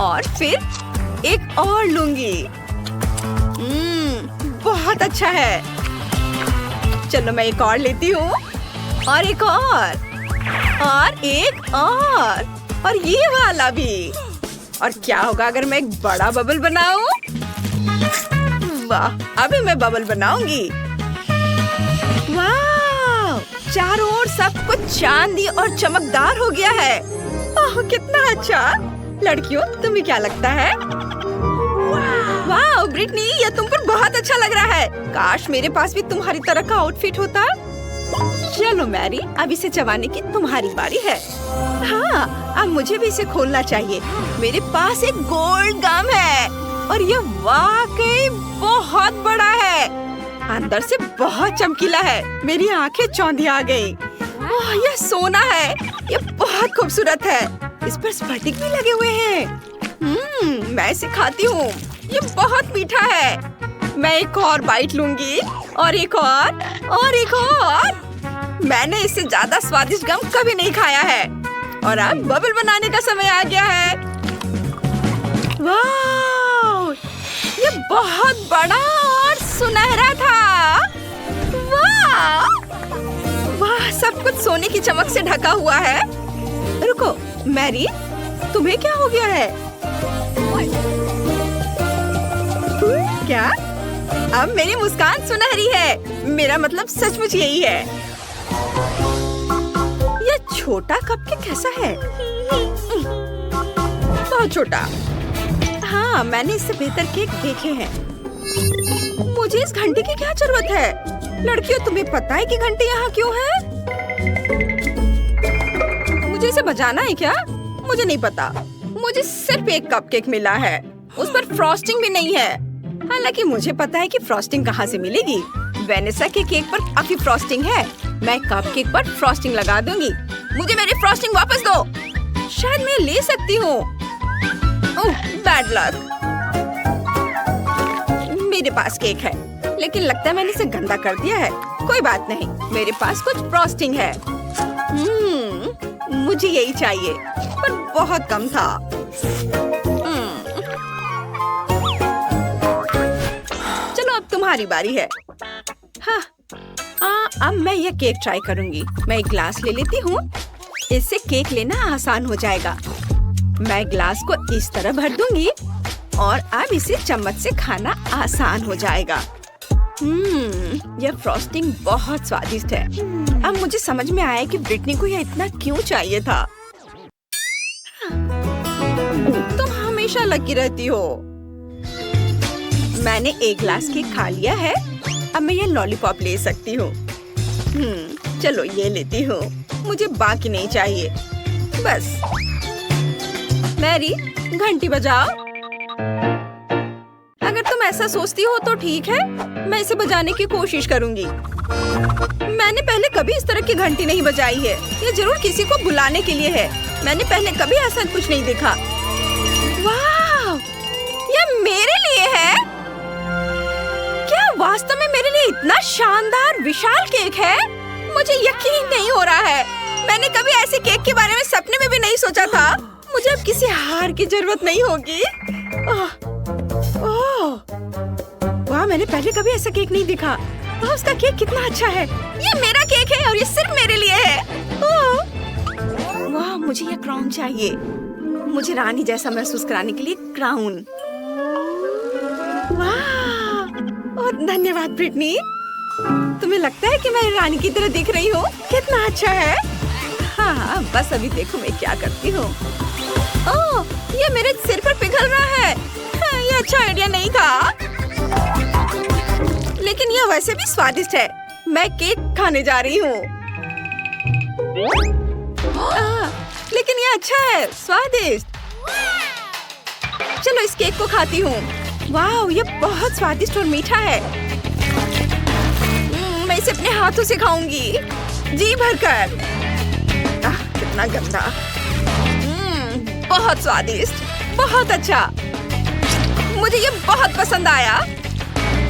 और फिर एक और लूंगी। बहुत अच्छा है। चलो मैं एक और लेती हूँ और एक और एक और ये वाला भी। और क्या होगा अगर मैं एक बड़ा बबल बनाऊं? वाह, अभी मैं बबल बनाऊंगी। वाह, चारों ओर सब कुछ चांदी और चमकदार हो गया है। ओह कितना अच्छा। लड़कियों तुम्हें क्या लगता है? वाह ब्रिटनी, ये तुम पर बहुत अच्छा लग रहा है। काश मेरे पास भी तुम्हारी तरह का आउटफिट होता। चलो मैरी, अब इसे चबाने की तुम्हारी बारी है। हाँ अब मुझे भी इसे खोलना चाहिए। मेरे पास एक गोल्ड गम है और ये वाकई बहुत बड़ा है। अंदर से बहुत चमकीला है। मेरी आंखें चौंधी आ गई। ओह यह सोना है। ये बहुत खूबसूरत है। इस पर स्फटिक भी लगे हुए हैं। मैं इसे खाती हूँ। ये बहुत मीठा है। मैं एक और बाइट लूंगी और एक और एक और। मैंने इससे ज्यादा स्वादिष्ट गम कभी नहीं खाया है। और अब बबल बनाने का समय आ गया है। वाह, ये बहुत बड़ा और सुनहरा था। वाह वाह, सब कुछ सोने की चमक से ढका हुआ है। रुको मैरी, तुम्हें क्या हो गया है? क्या? अब मेरी मुस्कान सुनहरी है। मेरा मतलब सचमुच यही है। यह छोटा कपकेक कैसा है? बहुत छोटा। हाँ मैंने इससे बेहतर केक देखे हैं। मुझे इस घंटे की क्या जरूरत है? लड़कियों तुम्हें पता है कि घंटे यहाँ क्यों है? मुझे इसे बजाना है क्या? मुझे नहीं पता। मुझे सिर्फ एक कपकेक मिला है। उस पर फ्रॉस्टिंग भी नहीं है। हालांकि मुझे पता है कि फ्रॉस्टिंग कहाँ से मिलेगी। वेनिसा के केक पर काफी फ्रॉस्टिंग है। मैं कपकेक पर फ्रॉस्टिंग लगा दूंगी। मुझे मेरी फ्रॉस्टिंग वापस दो। शायद मैं ले सकती हूँ। ओह बैड लक। मेरे पास केक है, लेकिन लगता है मैंने इसे गंदा कर दिया है। कोई बात नहीं, मेरे पास कुछ फ्रॉस्टिंग है। मुझे यही चाहिए, पर बहुत कम था। चलो अब तुम्हारी बारी है। हाँ, अब मैं यह केक ट्राई करूंगी। मैं एक ग्लास ले लेती हूँ। इससे केक लेना आसान हो जाएगा। मैं ग्लास को इस तरह भर दूंगी और अब इसे चम्मच से खाना आसान हो जाएगा। यह फ्रॉस्टिंग बहुत स्वादिष्ट है। अब मुझे समझ में आया कि ब्रिटनी को यह इतना क्यों चाहिए था। तुम हमेशा लकी रहती हो। मैंने एक ग्लास केक खा लिया है अब मैं ये लॉलीपॉप ले सकती हूँ। चलो ये लेती हूँ। मुझे बाकी नहीं चाहिए। बस। मैरी, घंटी बजाओ। अगर तुम ऐसा सोचती हो तो ठीक है, मैं इसे बजाने की कोशिश करूंगी। मैंने पहले कभी इस तरह की घंटी नहीं बजाई है। ये जरूर किसी को बुलाने के लिए है। मैंने पहले कभी ऐसा कुछ नहीं देखा। वाह, ये मेरे लिए है? क्या वास्तव में मेरे लिए इतना शानदार विशाल केक है? मुझे यकीन नहीं हो रहा है। मैंने कभी ऐसे केक के बारे में सपने में भी नहीं सोचा था। मुझे अब किसी हार की जरूरत नहीं होगी। वाह, मैंने पहले कभी ऐसा केक नहीं देखा। उसका केक कितना अच्छा है। ये मेरा केक है और ये सिर्फ मेरे लिए है। वाह, मुझे ये क्राउन चाहिए। मुझे रानी जैसा महसूस कराने के लिए क्राउन। वाह, और धन्यवाद ब्रिटनी। तुम्हें लगता है कि मैं रानी की तरह दिख रही हूँ? कितना अच्छा है। हाँ, बस अभी देखो मैं क्या करती हूँ। ओह, ये मेरे सिर पर पिघल रहा है। हाँ, ये अच्छा आइडिया नहीं था। लेकिन यह वैसे भी स्वादिष्ट है। मैं केक खाने जा रही हूँ। लेकिन यह अच्छा है, स्वादिष्ट। चलो इस केक को खाती हूँ। वाह, ये बहुत स्वादिष्ट और मीठा है। मैं इसे अपने हाथों से खाऊंगी, जी भरकर। कितना गंदा। बहुत स्वादिष्ट, बहुत अच्छा। मुझे ये बहुत पसंद आया।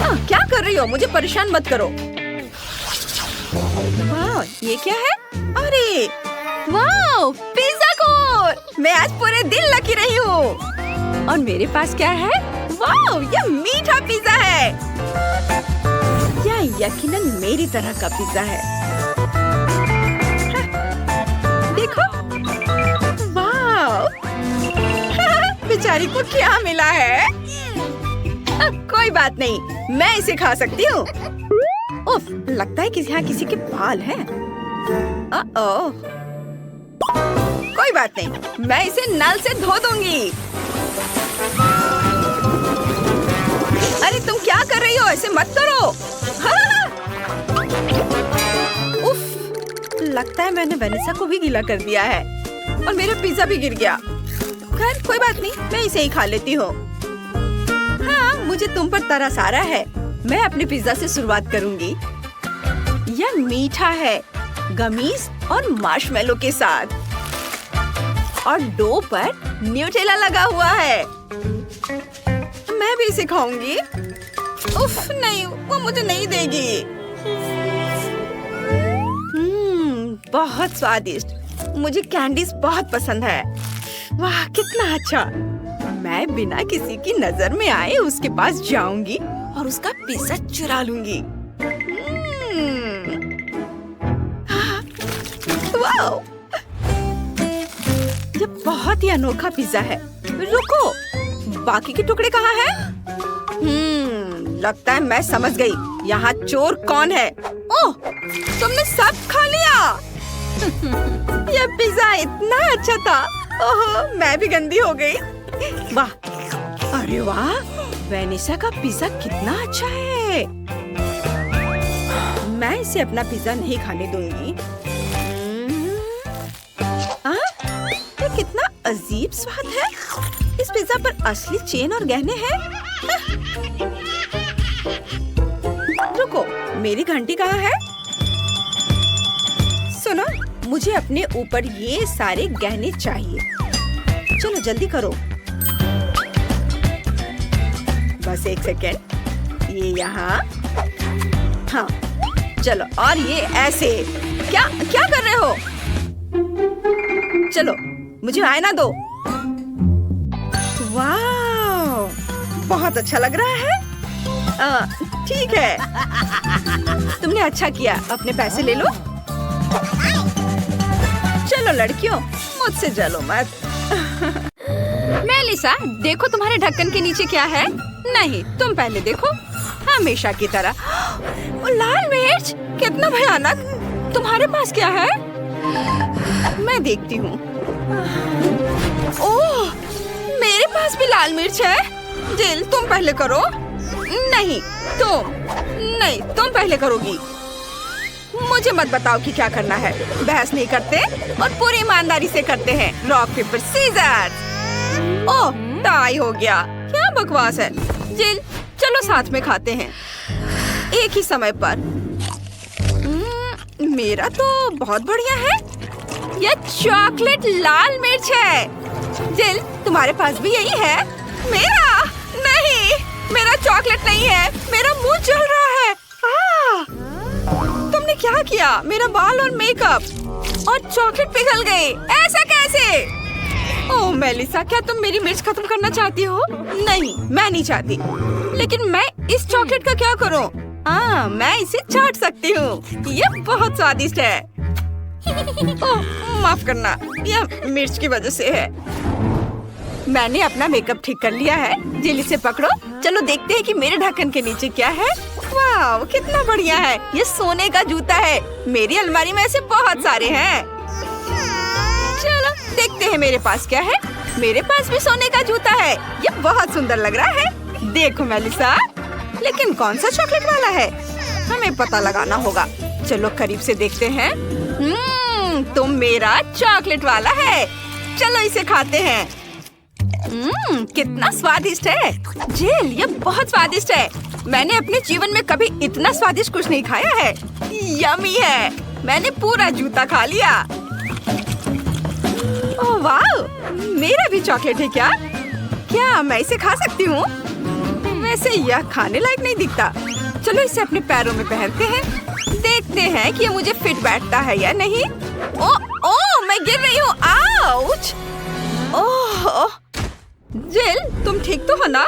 क्या कर रही हो? मुझे परेशान मत करो। वाह, ये क्या है? अरे वाह, पिज़्ज़ा कोन। मैं आज पूरे दिन लकी रही हूँ। और मेरे पास क्या है? वाह, ये मीठा पिज़्ज़ा है। यह यकीनन मेरी तरह का पिज़्ज़ा है। देखो, वाह, बेचारी को क्या मिला है? कोई बात नहीं, मैं इसे खा सकती हूँ। उफ, लगता है कि यहाँ किसी के बाल हैं। कोई बात नहीं, मैं इसे नल से धो दूंगी। अरे तुम क्या कर रही हो? ऐसे मत करो। उफ, लगता है मैंने वेनेसा को भी गीला कर दिया है और मेरा पिज़्ज़ा भी गिर गया। खैर कोई बात नहीं, मैं इसे ही खा लेती हूँ। हाँ, मुझे तुम पर तरस आ रहा है। मैं अपने पिज़्ज़ा से शुरुआत करूंगी। यह मीठा है, गमीज और मार्शमेलो के साथ, और डो पर न्यूटेला लगा हुआ है। मैं भी इसे खाऊंगी। उफ, नहीं, वो मुझे नहीं देगी। बहुत स्वादिष्ट। मुझे कैंडीज बहुत पसंद है। वाह, कितना अच्छा। मैं बिना किसी की नजर में आए उसके पास जाऊंगी और उसका पिज़्ज़ा चुरा लूंगी। वाह, ये बहुत ही अनोखा पिज़्ज़ा है। रुको, बाकी के टुकड़े कहाँ हैं? लगता है मैं समझ गई। यहाँ चोर कौन है? ओह, तुमने सब खा लिया। यह पिज़्ज़ा इतना अच्छा था। ओह, मैं भी गंदी हो गई। वाह, अरे वाह, वेनेसा का पिज़्ज़ा कितना अच्छा है। मैं इसे अपना पिज़्ज़ा नहीं खाने दूंगी। ये कितना अजीब स्वाद है। इस पिज़्ज़ा पर असली चेन और गहने हैं। रुको, मेरी घंटी कहाँ है? सुनो, मुझे अपने ऊपर ये सारे गहने चाहिए। चलो जल्दी करो। बस एक सेकेंड। ये यहाँ। हाँ, चलो, और ये ऐसे। क्या क्या कर रहे हो? चलो, मुझे आईना दो। वाह, बहुत अच्छा लग रहा है। ठीक है। तुमने अच्छा किया। अपने पैसे ले लो। चलो लड़कियों, मुझसे जलो मत। मेलिसा, देखो तुम्हारे ढक्कन के नीचे क्या है। नहीं, तुम पहले देखो। हमेशा की तरह। लाल मिर्च, कितना भयानक। तुम्हारे पास क्या है? मैं देखती हूँ। ओह, मेरे पास भी लाल मिर्च है। जिल, तुम पहले करो। नहीं, तुम पहले करोगी। मुझे मत बताओ कि क्या करना है। बहस नहीं करते और पूरी ईमानदारी से करते हैं। Rock paper scissor. Oh, tie हो गया। क्या बकवास है। जिल, चलो साथ में खाते हैं एक ही समय पर। मेरा तो बहुत बढ़िया है। यह चॉकलेट लाल मिर्च है। जिल, तुम्हारे पास भी यही है? मेरा नहीं, मेरा चॉकलेट नहीं है। मेरा मुंह जल रहा है। तुमने क्या किया? मेरा बाल और मेकअप और चॉकलेट पिघल गए। ऐसा कैसे? ओह मेलिसा, क्या तुम मेरी मिर्च खत्म करना चाहती हो? नहीं, मैं नहीं चाहती। लेकिन मैं इस चॉकलेट का क्या करूं? मैं इसे चाट सकती हूँ। यह बहुत स्वादिष्ट है। ओह, माफ करना, यह मिर्च की वजह से है। मैंने अपना मेकअप ठीक कर लिया है। जिल, इसे पकड़ो। चलो देखते हैं कि मेरे ढक्कन के नीचे क्या है। वाह, कितना बढ़िया है। ये सोने का जूता है। मेरी अलमारी में ऐसे बहुत सारे हैं। चलो देखते हैं मेरे पास क्या है। मेरे पास भी सोने का जूता है। ये बहुत सुंदर लग रहा है। देखो मेलिसा, लेकिन कौन सा चॉकलेट वाला है? हमें पता लगाना होगा। चलो करीब से देखते हैं। तो मेरा चॉकलेट वाला है। चलो इसे खाते हैं। कितना स्वादिष्ट है। जिल, ये बहुत स्वादिष्ट है। मैंने अपने जीवन में कभी इतना स्वादिष्ट कुछ नहीं खाया है। यम्मी है। मैंने पूरा जूता खा लिया। ओह वाह, मेरा भी चॉकलेट है क्या? क्या मैं इसे खा सकती हूँ? वैसे यह खाने लायक नहीं दिखता। चलो इसे अपने पैरों में पहनते हैं। देखते हैं कि ये मुझे फिट बैठता है या नहीं। ओह, मैं गिर रही हूँ। आउच! ओह, जिल, तुम ठीक तो हो ना?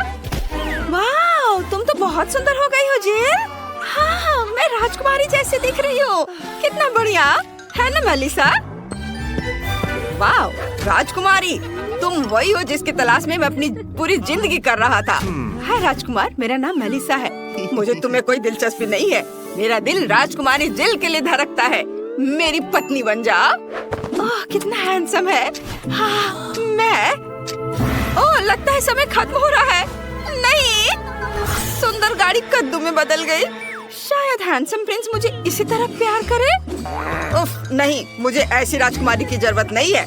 वाह, तुम तो बहुत सुंदर हो गई हो जिल। हाँ, मैं राजकुमारी जैसे दिख रही हूँ। कितना बढ़िया है ना मेलिसा? वाह, राजकुमारी, तुम वही हो जिसकी तलाश में मैं अपनी पूरी जिंदगी कर रहा था। हाय राजकुमार, मेरा नाम मेलिसा है। मुझे तुम्हें कोई दिलचस्पी नहीं है। मेरा दिल राजकुमारी जिल के लिए धड़कता है। मेरी पत्नी बन जा। ओह, कितना हैंडसम है। हाँ, मैं। ओह, लगता है समय खत्म हो रहा है। नहीं, सुंदर गाड़ी कद्दू में बदल गई। शायद हैंडसम प्रिंस मुझे इसी तरह प्यार करे। उफ, नहीं, मुझे ऐसी राजकुमारी की जरूरत नहीं है।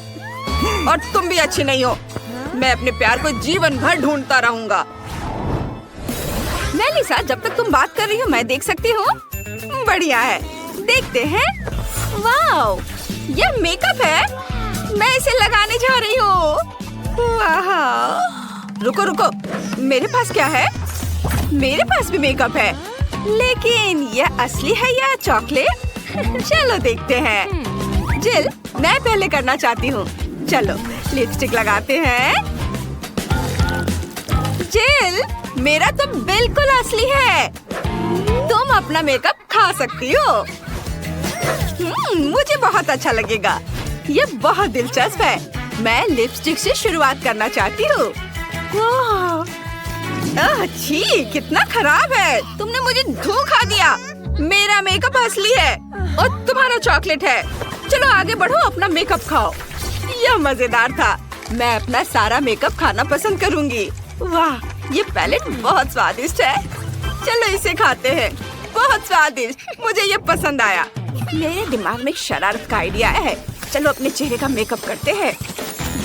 और तुम भी अच्छी नहीं हो। मैं अपने प्यार को जीवन भर ढूंढता रहूंगा। मेलिसा, जब तक तुम बात कर रही हो मैं देख सकती हूँ। बढ़िया है, देखते हैं। वाह, यह मेकअप है। मैं इसे लगाने जा रही हूँ। वाह, रुको, मेरे पास क्या है? मेरे पास भी मेकअप है, लेकिन यह असली है या चॉकलेट? चलो देखते हैं। जिल, मैं पहले करना चाहती हूँ। चलो लिपस्टिक लगाते हैं। जिल, मेरा तो बिल्कुल असली है। तुम अपना मेकअप खा सकती हो। मुझे बहुत अच्छा लगेगा। ये बहुत दिलचस्प है। मैं लिपस्टिक से शुरुआत करना चाहती हूँ। छी, कितना खराब है। तुमने मुझे धोखा दिया। मेरा मेकअप असली है और तुम्हारा चॉकलेट है। चलो आगे बढ़ो, अपना मेकअप खाओ। यह मजेदार था। मैं अपना सारा मेकअप खाना पसंद करूंगी। वाह, ये पैलेट बहुत स्वादिष्ट है। चलो इसे खाते हैं। बहुत स्वादिष्ट, मुझे ये पसंद आया। मेरे दिमाग में एक शरारत का आइडिया है। चलो अपने चेहरे का मेकअप करते हैं।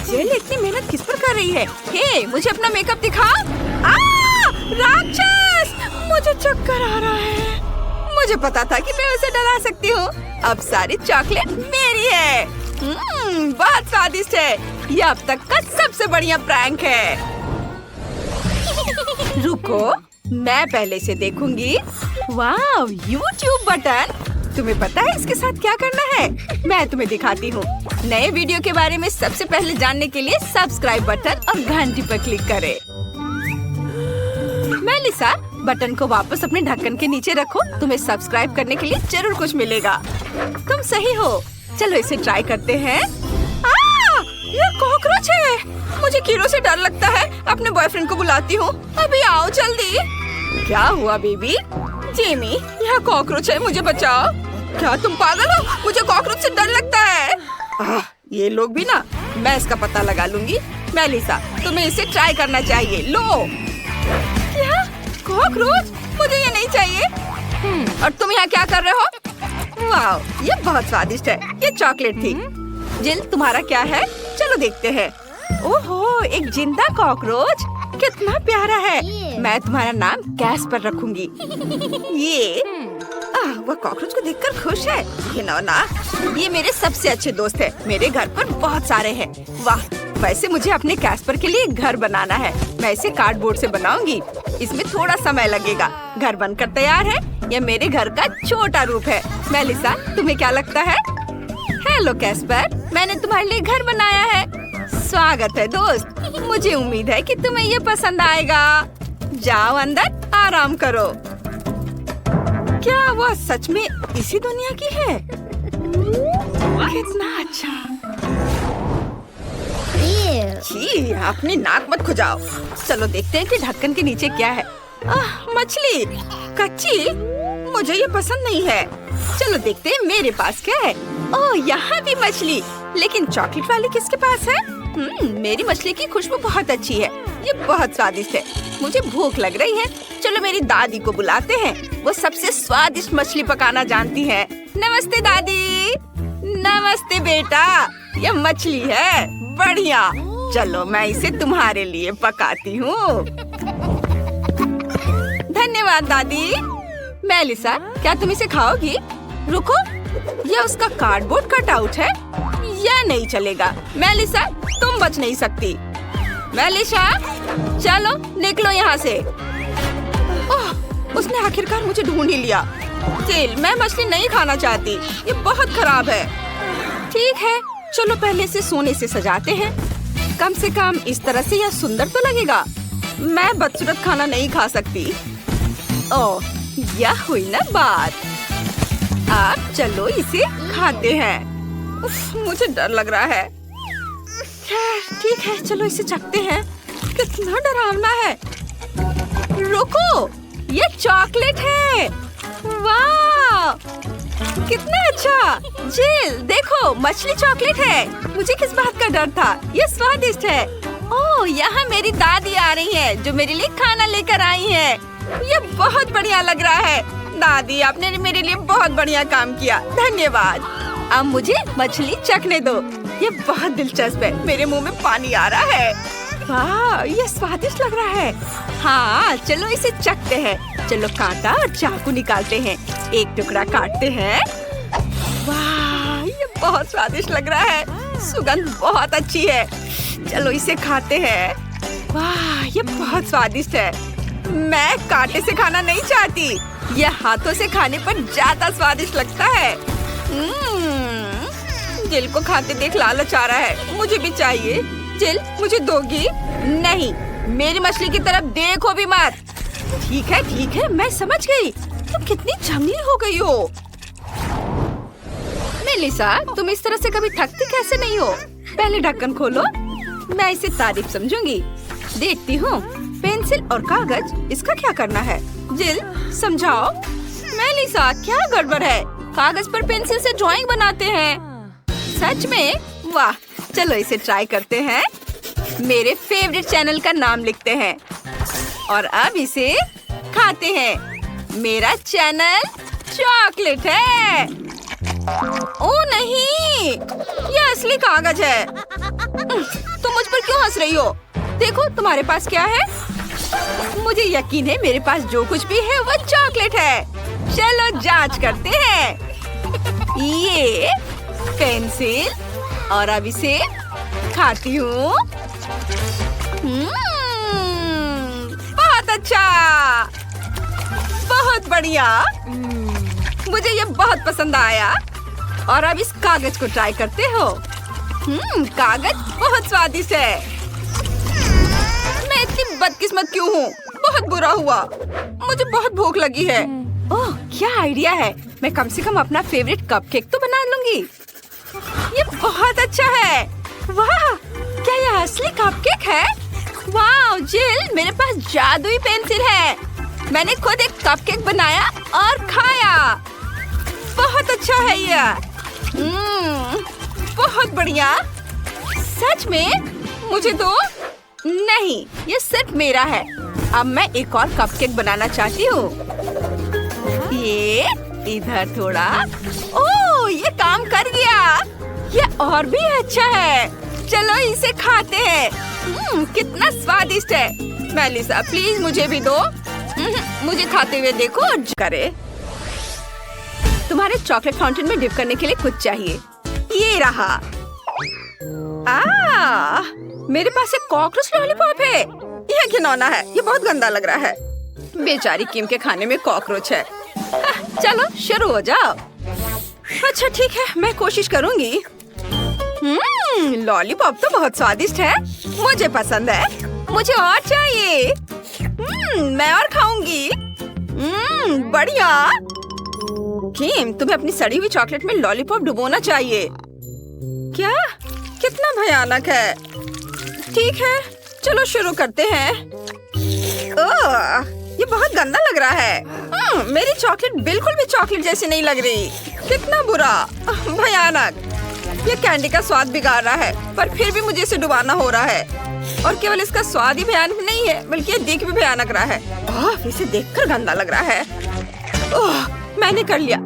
जिल इतनी मेहनत किस पर कर रही है? हे, मुझे अपना मेकअप दिखा। राक्षस! मुझे चक्कर आ रहा है। मुझे पता था कि मैं उसे डरा सकती हूँ। अब सारी चॉकलेट मेरी है। बहुत स्वादिष्ट है। यह अब तक का सबसे बढ़िया प्रैंक है। रुको, मैं पहले से देखूंगी। वाह, YouTube बटन। तुम्हें पता है इसके साथ क्या करना है? मैं तुम्हें दिखाती हूँ। नए वीडियो के बारे में सबसे पहले जानने के लिए सब्सक्राइब बटन और घंटी पर क्लिक करें। मेलिसा, बटन को वापस अपने ढक्कन के नीचे रखो। तुम्हें सब्सक्राइब करने के लिए जरूर कुछ मिलेगा। तुम सही हो। चलो इसे ट्राई करते हैं। यह कॉकरोच है। मुझे कीड़ों से डर लगता है। अपने बॉयफ्रेंड को बुलाती हूँ। अभी आओ जल्दी। क्या हुआ बेबी? जेमी, यह कॉकरोच है, मुझे बचाओ। क्या तुम पागल हो? मुझे कॉकरोच से डर लगता है। ये लोग भी ना, मैं इसका पता लगा लूंगी। मेलिसा, तुम्हें इसे ट्राई करना चाहिए। लो। क्या कॉकरोच, मुझे ये नहीं चाहिए। और तुम यहाँ क्या कर रहे हो? वाह, ये बहुत स्वादिष्ट है। ये चॉकलेट थी। जिल, तुम्हारा क्या है? चलो देखते हैं। ओहो, एक जिंदा कॉकरोच, कितना प्यारा है। मैं तुम्हारा नाम कैस्पर रखूंगी। ये वह कॉकरोच को देखकर खुश है। घिनौना, ये मेरे सबसे अच्छे दोस्त है। मेरे घर पर बहुत सारे हैं। वाह, वैसे मुझे अपने कैस्पर के लिए घर बनाना है। मैं इसे कार्डबोर्ड से बनाऊंगी। इसमें थोड़ा समय लगेगा। घर बनकर तैयार है। यह मेरे घर का छोटा रूप है। मेलिसा, तुम्हें क्या लगता है? हेलो कैस्पर, मैंने तुम्हारे लिए घर बनाया है। स्वागत है दोस्त। मुझे उम्मीद है कि तुम्हें ये पसंद आएगा। जाओ अंदर आराम करो। क्या वह सच में इसी दुनिया की है? कितना अच्छा। छी, अपनी नाक मत खुजाओ। चलो देखते हैं कि ढक्कन के नीचे क्या है। मछली कच्ची, मुझे ये पसंद नहीं है। चलो देखते हैं मेरे पास क्या है। ओह, यहाँ भी मछली, लेकिन चॉकलेट वाली किसके पास है? मेरी मछली की खुशबू बहुत अच्छी है। ये बहुत स्वादिष्ट है। मुझे भूख लग रही है। चलो मेरी दादी को बुलाते हैं। वो सबसे स्वादिष्ट मछली पकाना जानती है। नमस्ते दादी। नमस्ते बेटा, ये मछली है। बढ़िया, चलो मैं इसे तुम्हारे लिए पकाती हूँ। धन्यवाद दादी। मेलिसा, क्या तुम इसे खाओगी? रुको, ये उसका कार्डबोर्ड कटआउट है। यह नहीं चलेगा। मेलिसा, तुम बच नहीं सकती। मेलिसा, चलो निकलो यहाँ से। ओह, उसने आखिरकार मुझे ढूंढ ही लिया। जिल, मैं मछली नहीं खाना चाहती। ये बहुत खराब है। ठीक है, चलो पहले से सोने से सजाते हैं। कम से कम इस तरह से यह सुंदर तो लगेगा। मैं बदसूरत खाना नहीं खा सकती। ओह, यह हुई ना बात। अब चलो इसे खाते हैं। उफ, मुझे डर लग रहा है। ठीक है, चलो इसे चखते हैं। कितना डरावना है। रुको, ये चॉकलेट है। वाह, कितना अच्छा। जिल, देखो, मछली चॉकलेट है। मुझे किस बात का डर था। ये स्वादिष्ट है। ओह, यहाँ मेरी दादी आ रही है, जो मेरे लिए खाना लेकर आई है। ये बहुत बढ़िया लग रहा है। दादी, आपने मेरे लिए बहुत बढ़िया काम किया। धन्यवाद। अब मुझे मछली चखने दो। ये बहुत दिलचस्प है। मेरे मुंह में पानी आ रहा है। वाह, ये स्वादिष्ट लग रहा है। हाँ, चलो इसे चखते हैं। चलो कांटा और चाकू निकालते हैं। एक टुकड़ा काटते हैं। वाह, ये बहुत स्वादिष्ट लग रहा है। सुगंध बहुत अच्छी है। चलो इसे खाते हैं। वाह, ये बहुत स्वादिष्ट है। मैं कांटे से खाना नहीं चाहती। यह हाथों से खाने पर ज्यादा स्वादिष्ट लगता है। जिल को खाते देख लालच आ रहा है। मुझे भी चाहिए। जिल, मुझे दोगी? नहीं, मेरी मछली की तरफ देखो भी मत। ठीक है, मैं समझ गई। तुम कितनी जमीन हो गई हो। मेलिसा, तुम इस तरह से कभी थकती कैसे नहीं हो? पहले ढक्कन खोलो। मैं इसे तारीफ समझूंगी। देखती हूँ। पेंसिल और कागज, इसका क्या करना है? जिल, समझाओ। मेलिसा, क्या गड़बड़ है? कागज पर पेंसिल से ड्राइंग बनाते हैं। सच में? वाह, चलो इसे ट्राई करते हैं। मेरे फेवरेट चैनल का नाम लिखते हैं और अब इसे खाते हैं। मेरा चैनल चॉकलेट है। ओह नहीं, ये असली कागज है। तुम मुझ पर क्यों हंस रही हो? देखो तुम्हारे पास क्या है। मुझे यकीन है मेरे पास जो कुछ भी है वो चॉकलेट है। चलो जांच करते हैं। ये पेंसिल और अब इसे खाती हूँ। बहुत अच्छा, बहुत बढ़िया। मुझे ये बहुत पसंद आया। और अब इस कागज को ट्राई करते हो। कागज बहुत स्वादिष्ट है। मैं इतनी बदकिस्मत क्यों हूँ? बहुत बुरा हुआ। मुझे बहुत भूख लगी है। ओह, क्या आइडिया है। मैं कम से कम अपना फेवरेट कपकेक तो बना लूंगी। ये बहुत अच्छा है। वाह, क्या ये असली कपकेक है? वाह जिल, मेरे पास जादुई पेंसिल है। मैंने खुद एक कपकेक बनाया और खाया। बहुत अच्छा है ये। बहुत बढ़िया। सच में? मुझे दो? नहीं, ये सिर्फ मेरा है। अब मैं एक और कपकेक बनाना चाहती हूँ। ये इधर थोड़ा। ओह, ये काम कर गया। ये और भी अच्छा है। चलो इसे खाते हैं। कितना स्वादिष्ट है। मेलिसा प्लीज मुझे भी दो। मुझे खाते हुए देखो। करे तुम्हारे चॉकलेट फाउंटेन में डिप करने के लिए कुछ चाहिए। ये रहा। मेरे पास एक कॉकरोच लॉलीपॉप है। यह घिनौना है। ये बहुत गंदा लग रहा है। बेचारी किम के खाने में कॉकरोच है। चलो शुरू हो जाओ। अच्छा ठीक है, मैं कोशिश करूंगी। लॉलीपॉप तो बहुत स्वादिष्ट है। मुझे पसंद है। मुझे और चाहिए। मैं और खाऊंगी। बढ़िया। किम, तुम्हें अपनी सड़ी हुई चॉकलेट में लॉलीपॉप डुबोना चाहिए। क्या? कितना भयानक है। ठीक है, चलो शुरू करते हैं। ये बहुत गंदा लग रहा है। मेरी चॉकलेट बिल्कुल भी चॉकलेट जैसी नहीं लग रही। कितना बुरा, भयानक। ये कैंडी का स्वाद बिगाड़ रहा है, पर फिर भी मुझे इसे डुबाना हो रहा है। और केवल इसका स्वाद ही भयानक नहीं है, बल्कि ये दिख भी भयानक रहा है। इसे देखकर गंदा लग रहा है। मैंने कर लिया।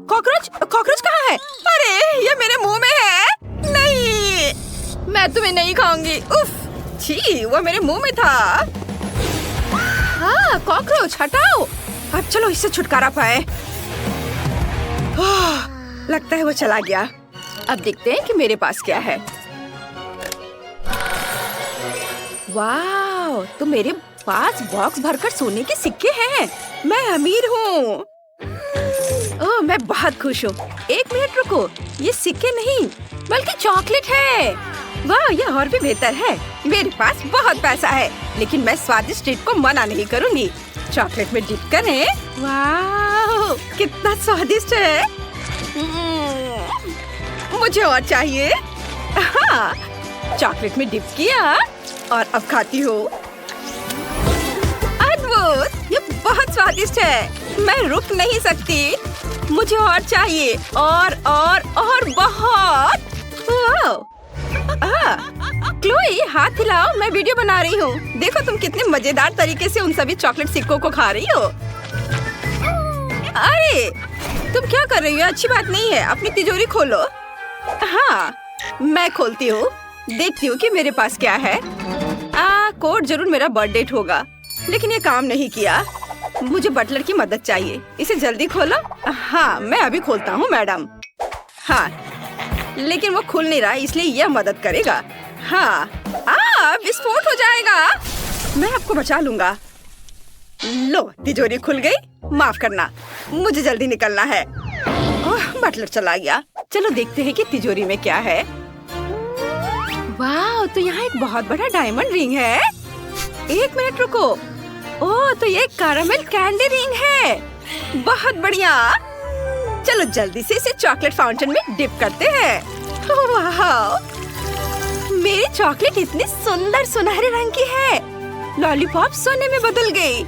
कॉकरोच, कॉकरोच कहाँ है? अरे, ये मेरे मुंह में है। नहीं, मैं तुम्हें नहीं खाऊंगी। उफ, छी, वो मेरे मुंह में था। कॉकरोच हटाओ। अब चलो इससे छुटकारा पाए। लगता है वो चला गया। अब देखते हैं कि मेरे पास क्या है। वाह, तो मेरे पास बॉक्स भरकर सोने के सिक्के हैं। मैं अमीर हूँ। ओह, मैं बहुत खुश हूँ। एक मिनट रुको, ये सिक्के नहीं बल्कि चॉकलेट है। वाह, ये और भी बेहतर है। मेरे पास बहुत पैसा है, लेकिन मैं स्वादिष्ट ट्रीट को मना नहीं करूँगी। चॉकलेट में डिप करें। वाह, कितना स्वादिष्ट है। मुझे और चाहिए। चॉकलेट में डिप किया और अब खाती हूँ। अद्भुत, ये बहुत स्वादिष्ट है। मैं रुक नहीं सकती। मुझे और चाहिए, और बहुत। क्लोई, हाथ हिलाओ, मैं वीडियो बना रही हूँ। देखो तुम कितने मजेदार तरीके से उन सभी चॉकलेट सिक्कों को खा रही हो। अरे, तुम क्या कर रही हो? अच्छी बात नहीं है। अपनी तिजोरी खोलो। हाँ, मैं खोलती हूँ। देखती हूँ कि मेरे पास क्या है। कोड जरूर मेरा बर्थ डेट होगा, लेकिन ये काम नहीं किया। मुझे बटलर की मदद चाहिए। इसे जल्दी खोलो। हाँ, मैं अभी खोलता हूँ मैडम। हाँ, लेकिन वो खुल नहीं रहा, इसलिए यह मदद करेगा। हाँ, विस्फोट हो जाएगा। मैं आपको बचा लूंगा। लो, तिजोरी खुल गई। माफ करना, मुझे जल्दी निकलना है। बटलर चला गया। चलो देखते हैं कि तिजोरी में क्या है। वाह, तो यहाँ एक बहुत बड़ा डायमंड रिंग है। एक मिनट रुको। ओह, तो ये कैरामेल कैंडी रिंग है। बहुत बढ़िया। चलो जल्दी से इसे चॉकलेट फाउंटेन में डिप करते हैं। वाह, मेरी चॉकलेट इतनी सुंदर सुनहरे रंग की है। लॉलीपॉप सोने में बदल गई।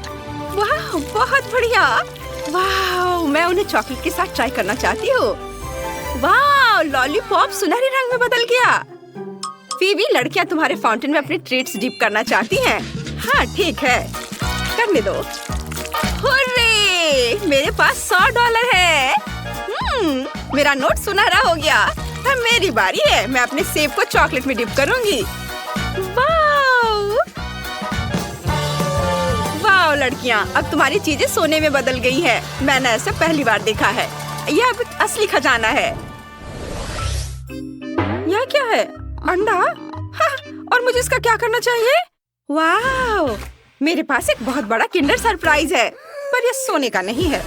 वाह, बहुत बढ़िया। वाह, मैं उन्हें चॉकलेट के साथ ट्राई करना चाहती हूँ। वाह, लॉलीपॉप सुनहरे रंग में बदल गया। फीबी, लड़कियाँ तुम्हारे फाउंटेन में अपने ट्रीट्स डिप करना चाहती हैं। हाँ ठीक है, करने दो। हुर्रे, मेरे पास $100 है। मेरा नोट सुनहरा हो गया। अब मेरी बारी है। मैं अपने सेब को चॉकलेट में डिप करूंगी। वाह लड़कियाँ, अब तुम्हारी चीजें सोने में बदल गई है। मैंने ऐसा पहली बार देखा है। यह अब असली खजाना है। यह क्या है? अंडा? और मुझे इसका क्या करना चाहिए? वाह, मेरे पास एक बहुत बड़ा किंडर सरप्राइज है, पर यह सोने का नहीं है।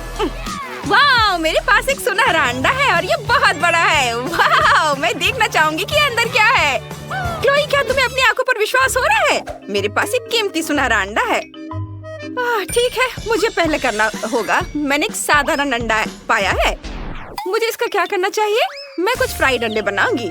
वाह, मेरे पास एक सुनहरा अंडा है और ये बहुत बड़ा है। वाह, मैं देखना चाहूंगी कि अंदर क्या है। क्लोई, क्या तुम्हें अपनी आंखों पर विश्वास हो रहा है? मेरे पास एक कीमती सुनहरा अंडा है। ठीक है, मुझे पहले करना होगा। मैंने एक साधारण अंडा पाया है। मुझे इसका क्या करना चाहिए? मैं कुछ फ्राइड अंडे बनाऊंगी।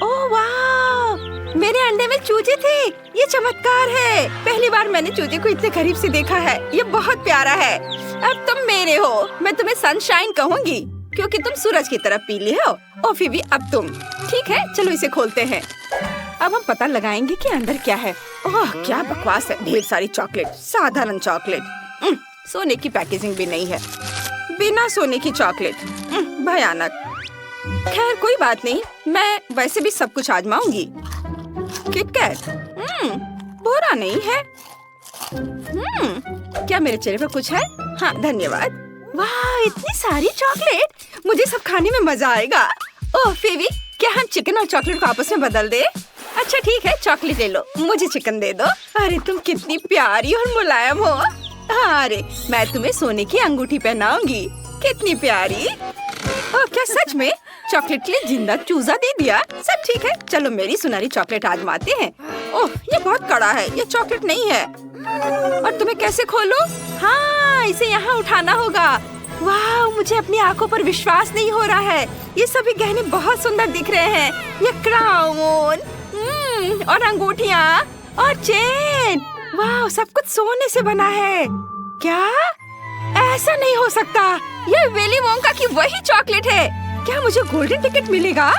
ओह वाह, मेरे अंडे में चूजे थे। ये चमत्कार है। पहली बार मैंने चूजे को इतने करीब से देखा है। ये बहुत प्यारा है। अब तुम मेरे हो। मैं तुम्हें सनशाइन कहूंगी, क्योंकि तुम सूरज की तरह पीली हो। ओ फीबी, अब तुम। ठीक है, चलो इसे खोलते हैं। अब हम पता लगाएंगे कि अंदर क्या है। ओह क्या बकवास है, ढेर सारी चॉकलेट, साधारण चॉकलेट। सोने की पैकेजिंग भी नहीं है, बिना सोने की चॉकलेट, भयानक। खैर कोई बात नहीं, मैं वैसे भी सब कुछ आजमाऊंगी। किटकैट, बुरा नहीं है। क्या मेरे चेहरे पर कुछ है? हाँ धन्यवाद। वाह इतनी सारी चॉकलेट, मुझे सब खाने में मजा आएगा। ओह फेवी, क्या हम चिकन और चॉकलेट को आपस में बदल दे? अच्छा ठीक है, चॉकलेट ले लो, मुझे चिकन दे दो। अरे तुम कितनी प्यारी और मुलायम हो। अरे मैं तुम्हें सोने की अंगूठी पहनाऊंगी, कितनी प्यारी। ओह क्या सच में? चॉकलेट के लिए जिंदा चूजा दे दिया। सब ठीक है, चलो मेरी सुनहरी चॉकलेट आजमाते हैं। ओह ये बहुत कड़ा है, ये चॉकलेट नहीं है। और तुम्हें कैसे खोलूं? हाँ इसे यहाँ उठाना होगा। वाह मुझे अपनी आंखों पर विश्वास नहीं हो रहा है, ये सभी गहने बहुत सुंदर दिख रहे हैं। ये क्राउन और अंगूठियाँ और चेन, वाह सब कुछ सोने से बना है। क्या? ऐसा नहीं हो सकता, ये विली वोंका की वही चॉकलेट है। क्या मुझे गोल्डन टिकट मिलेगा?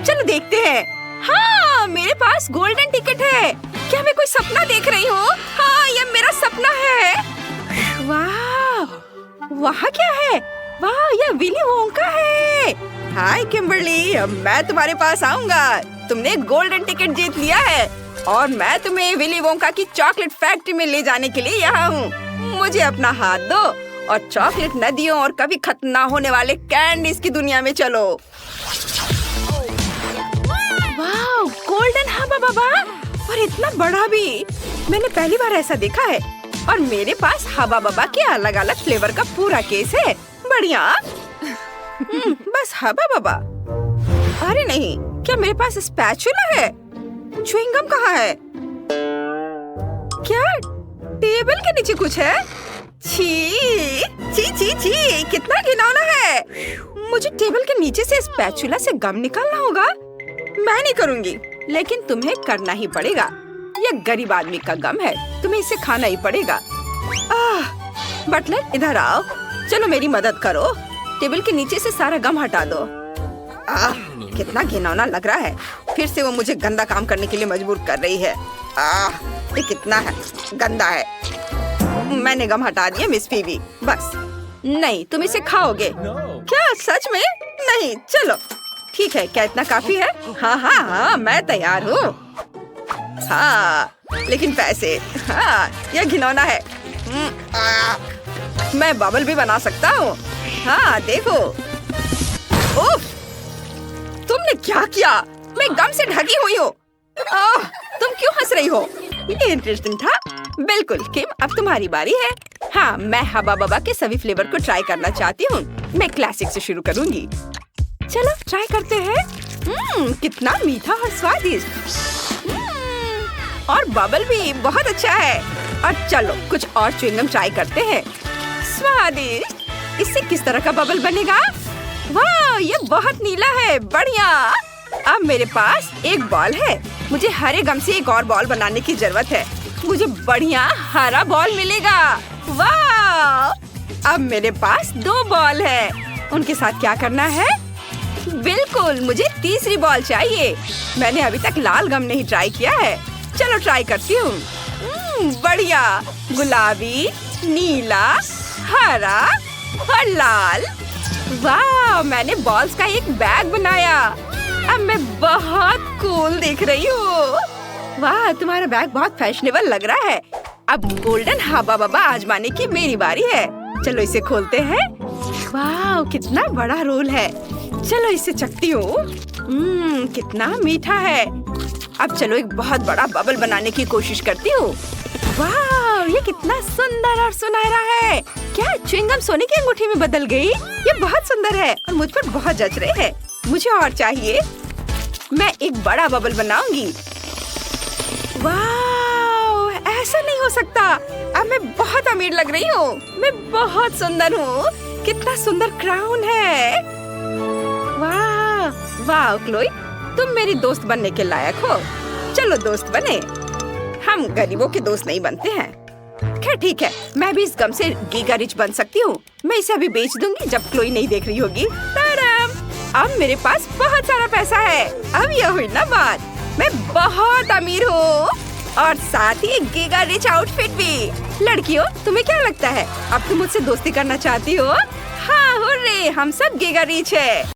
चलो देखते हैं। हाँ मेरे पास गोल्डन टिकट है। क्या मैं कोई सपना देख रही हूँ? हाँ ये मेरा सपना है। वाह वहाँ क्या है? वाह ये विली वोंका है। हाय किम्बरली, मैं तुम्हारे पास आऊंगा। तुमने गोल्डन टिकट जीत लिया है और मैं तुम्हें विली वोंका की चॉकलेट फैक्ट्री में ले जाने के लिए यहाँ हूँ। मुझे अपना हाथ दो और चॉकलेट नदियों और कभी खत्म ना होने वाले कैंडीज की दुनिया में चलो। वाह गोल्डन हबा बबा, और इतना बड़ा भी, मैंने पहली बार ऐसा देखा है। और मेरे पास हबा बबा के अलग अलग फ्लेवर का पूरा केस है। बढ़िया। बस हबा बबा। अरे नहीं, क्या मेरे पास स्पैचुला है? च्युइंग गम कहाँ है? क्या टेबल के नीचे कुछ है? छी छी छी छी, कितना घिनौना है। मुझे टेबल के नीचे से स्पैचुला से गम निकालना होगा। मैं नहीं करूँगी, लेकिन तुम्हें करना ही पड़ेगा। यह गरीब आदमी का गम है, तुम्हें इसे खाना ही पड़ेगा। बटलर इधर आओ, चलो मेरी मदद करो। टेबल के नीचे से सारा गम हटा दो। कितना घिनौना लग रहा है। फिर से वो मुझे गंदा काम करने के लिए मजबूर कर रही है। ये कितना है गंदा है। मैंने गम हटा दिया मिस फीवी। बस नहीं, तुम इसे खाओगे क्या? सच में? नहीं, चलो ठीक है। क्या इतना काफी है? हाँ हाँ हाँ मैं तैयार हूँ। हाँ लेकिन पैसे। हाँ यह घिनौना है। मैं बबल भी बना सकता हूँ। हाँ देखो। उफ, तुमने क्या किया? मैं गम से ढकी हुई हूँ। तुम क्यों हंस रही हो? ये इंटरेस्टिंग था। बिल्कुल किम, अब तुम्हारी बारी है। हाँ मैं हबा बबा के सभी फ्लेवर को ट्राई करना चाहती हूँ। मैं क्लासिक से शुरू करूँगी। चलो ट्राई करते हैं। कितना मीठा और स्वादिष्ट। और बबल भी बहुत अच्छा है। और चलो कुछ और च्युइंगम ट्राई करते हैं। स्वादिष्ट। इससे किस तरह का बबल बनेगा? वाह ये बहुत नीला है। बढ़िया। अब मेरे पास एक बॉल है। मुझे हरे गम से एक और बॉल बनाने की जरूरत है। मुझे बढ़िया हरा बॉल मिलेगा। वाह अब मेरे पास 2 बॉल है। उनके साथ क्या करना है? बिल्कुल मुझे तीसरी बॉल चाहिए। मैंने अभी तक लाल गम नहीं ट्राई किया है। चलो ट्राई करती हूँ। बढ़िया, गुलाबी, नीला, हरा और लाल। वाह मैंने बॉल्स का एक बैग बनाया। अब मैं बहुत कूल दिख रही हूँ। वाह तुम्हारा बैग बहुत फैशनेबल लग रहा है। अब गोल्डन हबा बबा आजमाने की मेरी बारी है। चलो इसे खोलते हैं। वाह कितना बड़ा रोल है। चलो इसे चखती हूँ। कितना मीठा है। अब चलो एक बहुत बड़ा बबल बनाने की कोशिश करती हूँ। वाह ये कितना सुंदर और सुनहरा है। क्या च्युइंगम सोने की अंगूठी में बदल गई? ये बहुत सुंदर है और मुझ पर बहुत जच रहे हैं। मुझे और चाहिए। मैं एक बड़ा बबल बनाऊंगी। वाह ऐसा नहीं हो सकता। अब मैं बहुत अमीर लग रही हूँ। मैं बहुत सुंदर हूँ। कितना सुंदर क्राउन है। वाह वाह क्लोई, तुम मेरी दोस्त बनने के लायक हो। चलो दोस्त बने। हम गरीबों के दोस्त नहीं बनते हैं। खैर ठीक है, मैं भी इस गम से गीगा रिच बन सकती हूँ। मैं इसे अभी बेच दूंगी जब क्लोई नहीं देख रही होगी। अब मेरे पास बहुत सारा पैसा है। अब यह हुई ना बात। मैं बहुत अमीर हूँ और साथ ही गिगा रिच आउटफिट भी। लड़कियों, तुम्हें क्या लगता है अब तुम मुझसे दोस्ती करना चाहती हो? हाँ, हुर्रे, हम सब गिगा रिच है।